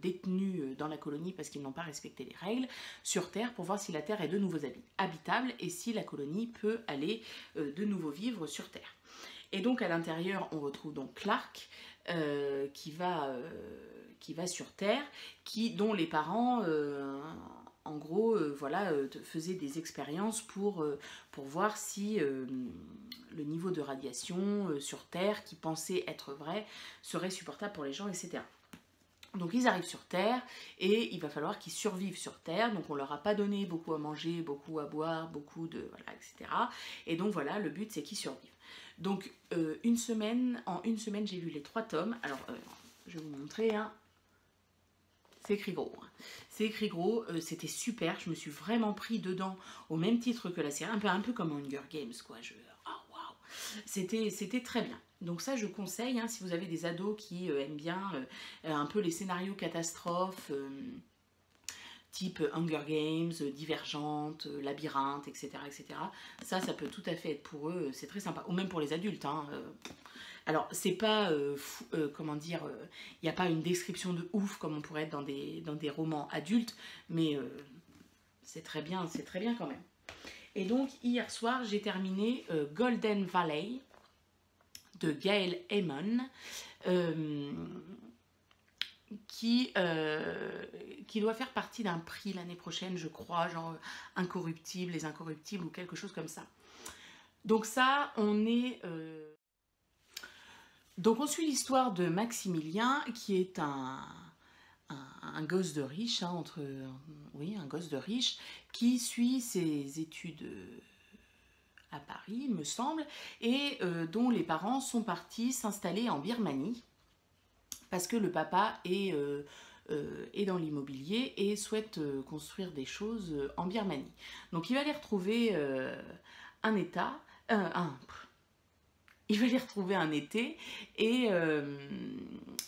détenus dans la colonie parce qu'ils n'ont pas respecté les règles sur Terre pour voir si la Terre est de nouveau habitable et si la colonie peut aller de nouveau vivre sur Terre. Et donc, à l'intérieur, on retrouve donc Clark qui va sur Terre, dont les parents... en gros, faisaient des expériences pour voir si le niveau de radiation sur Terre, qui pensait être vrai, serait supportable pour les gens, etc. Donc ils arrivent sur Terre et il va falloir qu'ils survivent sur Terre. Donc on leur a pas donné beaucoup à manger, beaucoup à boire, beaucoup de... voilà, etc. Et donc voilà, le but c'est qu'ils survivent. Donc en une semaine, j'ai lu les 3 tomes. Alors je vais vous montrer, hein. C'est écrit gros. Hein. C'est écrit gros, c'était super, je me suis vraiment pris dedans au même titre que la série, un peu comme Hunger Games, quoi. Oh, waouh, c'était très bien. Donc ça, je conseille, hein, si vous avez des ados qui aiment bien un peu les scénarios catastrophes, type Hunger Games, Divergente, Labyrinthe, etc., etc. Ça peut tout à fait être pour eux, c'est très sympa. Ou même pour les adultes, hein. Alors, c'est pas, comment dire, il n'y a pas une description de ouf comme on pourrait être dans des romans adultes, mais c'est très bien quand même. Et donc, hier soir, j'ai terminé Golden Valley de Gail Heyman, qui doit faire partie d'un prix l'année prochaine, je crois, genre Les Incorruptibles ou quelque chose comme ça. Donc ça, donc on suit l'histoire de Maximilien, qui est un gosse de riche, hein, un gosse de riche, qui suit ses études à Paris, il me semble, et dont les parents sont partis s'installer en Birmanie, parce que le papa est dans l'immobilier et souhaite construire des choses en Birmanie. Donc il va les retrouver il va les retrouver un été et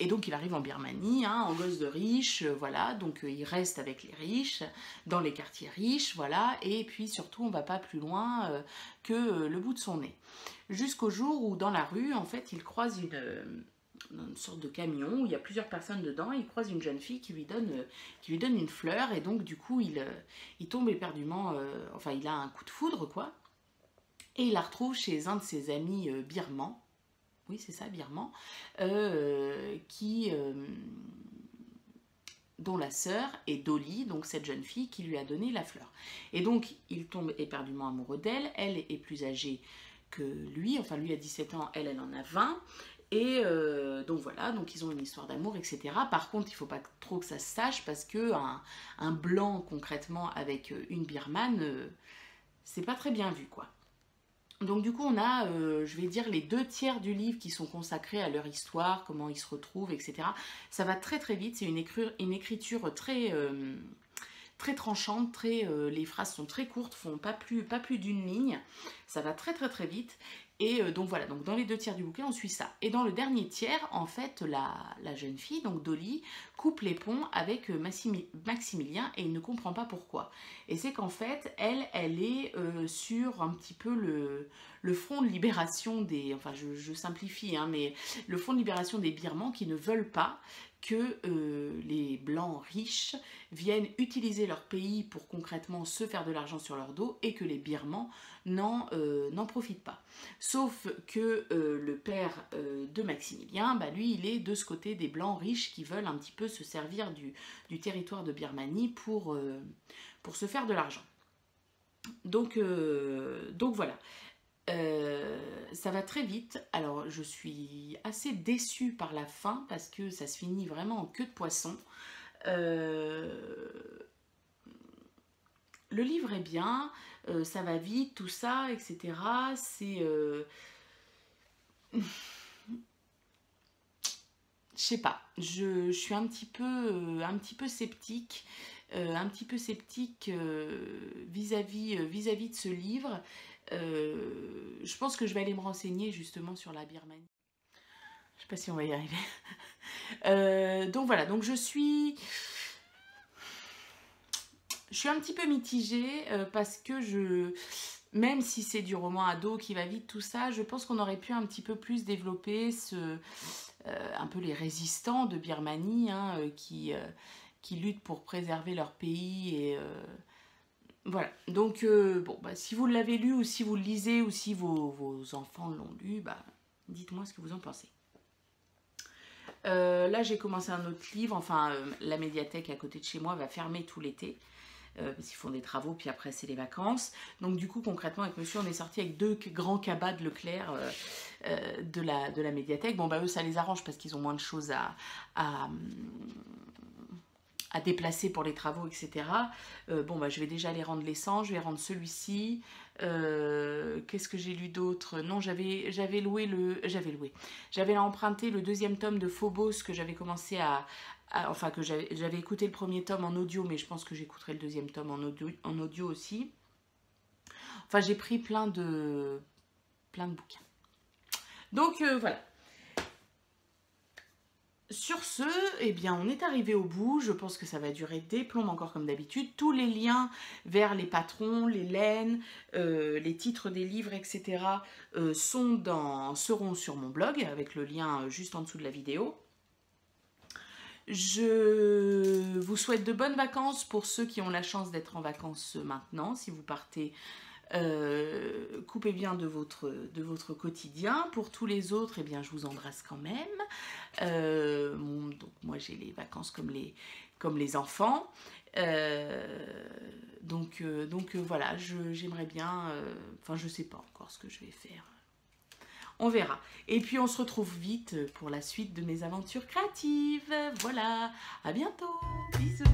donc il arrive en Birmanie, hein, en gosse de riche, voilà, donc il reste avec les riches, dans les quartiers riches, voilà, et puis surtout on va pas plus loin que le bout de son nez. Jusqu'au jour où dans la rue, en fait, il croise une sorte de camion où il y a plusieurs personnes dedans, il croise une jeune fille qui lui donne une fleur, et donc du coup il tombe éperdument, enfin il a un coup de foudre, quoi. Et il la retrouve chez un de ses amis birmans, oui c'est ça, birman, dont la sœur est Dolly, donc cette jeune fille qui lui a donné la fleur. Et donc il tombe éperdument amoureux d'elle, elle est plus âgée que lui, enfin lui a 17 ans, elle en a 20, et donc voilà, donc ils ont une histoire d'amour, etc. Par contre, il ne faut pas trop que ça se sache, parce que un blanc concrètement avec une birmane, c'est pas très bien vu, quoi. Donc du coup on a, je vais dire, les 2/3 du livre qui sont consacrés à leur histoire, comment ils se retrouvent, etc. Ça va très très vite, c'est une écriture très, très tranchante, les phrases sont très courtes, font pas plus d'une ligne, ça va très très très vite. Et donc voilà, donc dans les 2/3 du bouquin on suit ça. Et dans le dernier tiers, en fait, la jeune fille, donc Dolly, coupe les ponts avec Maximilien, et il ne comprend pas pourquoi. Et c'est qu'en fait, elle est sur un petit peu le front de libération des... Enfin, je simplifie, hein, mais le front de libération des Birmans, qui ne veulent pas que les Blancs riches viennent utiliser leur pays pour concrètement se faire de l'argent sur leur dos, et que les Birmans n'en profitent pas. Sauf que le père de Maximilien, bah, lui, il est de ce côté des Blancs riches qui veulent un petit peu se servir du territoire de Birmanie pour se faire de l'argent. Donc voilà. Ça va très vite. Alors je suis assez déçue par la fin, parce que ça se finit vraiment en queue de poisson. Le livre est bien, ça va vite, tout ça, etc. C'est... je sais pas, je suis un petit peu sceptique, vis-à-vis de ce livre. Je pense que je vais aller me renseigner justement sur la Birmanie. Je sais pas si on va y arriver. Donc voilà, donc je suis un petit peu mitigée, parce que même si c'est du roman ado qui va vite, tout ça, je pense qu'on aurait pu un petit peu plus développer un peu les résistants de Birmanie, hein, qui luttent pour préserver leur pays, et voilà. Donc bon, bah, si vous l'avez lu, ou si vous le lisez, ou si vos enfants l'ont lu, bah, dites-moi ce que vous en pensez. Là j'ai commencé un autre livre, enfin la médiathèque à côté de chez moi va fermer tout l'été. parce qu'ils font des travaux, puis après c'est les vacances. Donc du coup, concrètement, avec monsieur, on est sorti avec 2 grands cabas de Leclerc de la médiathèque. Bon, bah eux, ça les arrange parce qu'ils ont moins de choses à déplacer pour les travaux, etc. Bon, bah, je vais déjà aller rendre l'essence, je vais rendre celui-ci. Qu'est-ce que j'ai lu d'autre? Non, j'avais emprunté le 2e tome de Phobos que j'avais commencé enfin, que j'avais écouté le 1er tome en audio, mais je pense que j'écouterai le 2e tome en audio aussi. Enfin, j'ai pris plein de bouquins. Donc, voilà. Sur ce, eh bien, on est arrivé au bout. Je pense que ça va durer des plombes encore comme d'habitude. Tous les liens vers les patrons, les laines, les titres des livres, etc. Seront sur mon blog, avec le lien juste en dessous de la vidéo. Je vous souhaite de bonnes vacances pour ceux qui ont la chance d'être en vacances maintenant. Si vous partez, coupez bien de votre quotidien. Pour tous les autres, eh bien, je vous embrasse quand même. Donc moi j'ai les vacances comme les enfants. Donc voilà, j'aimerais bien, enfin je sais pas encore ce que je vais faire. On verra. Et puis on se retrouve vite pour la suite de mes aventures créatives. Voilà, à bientôt, bisous.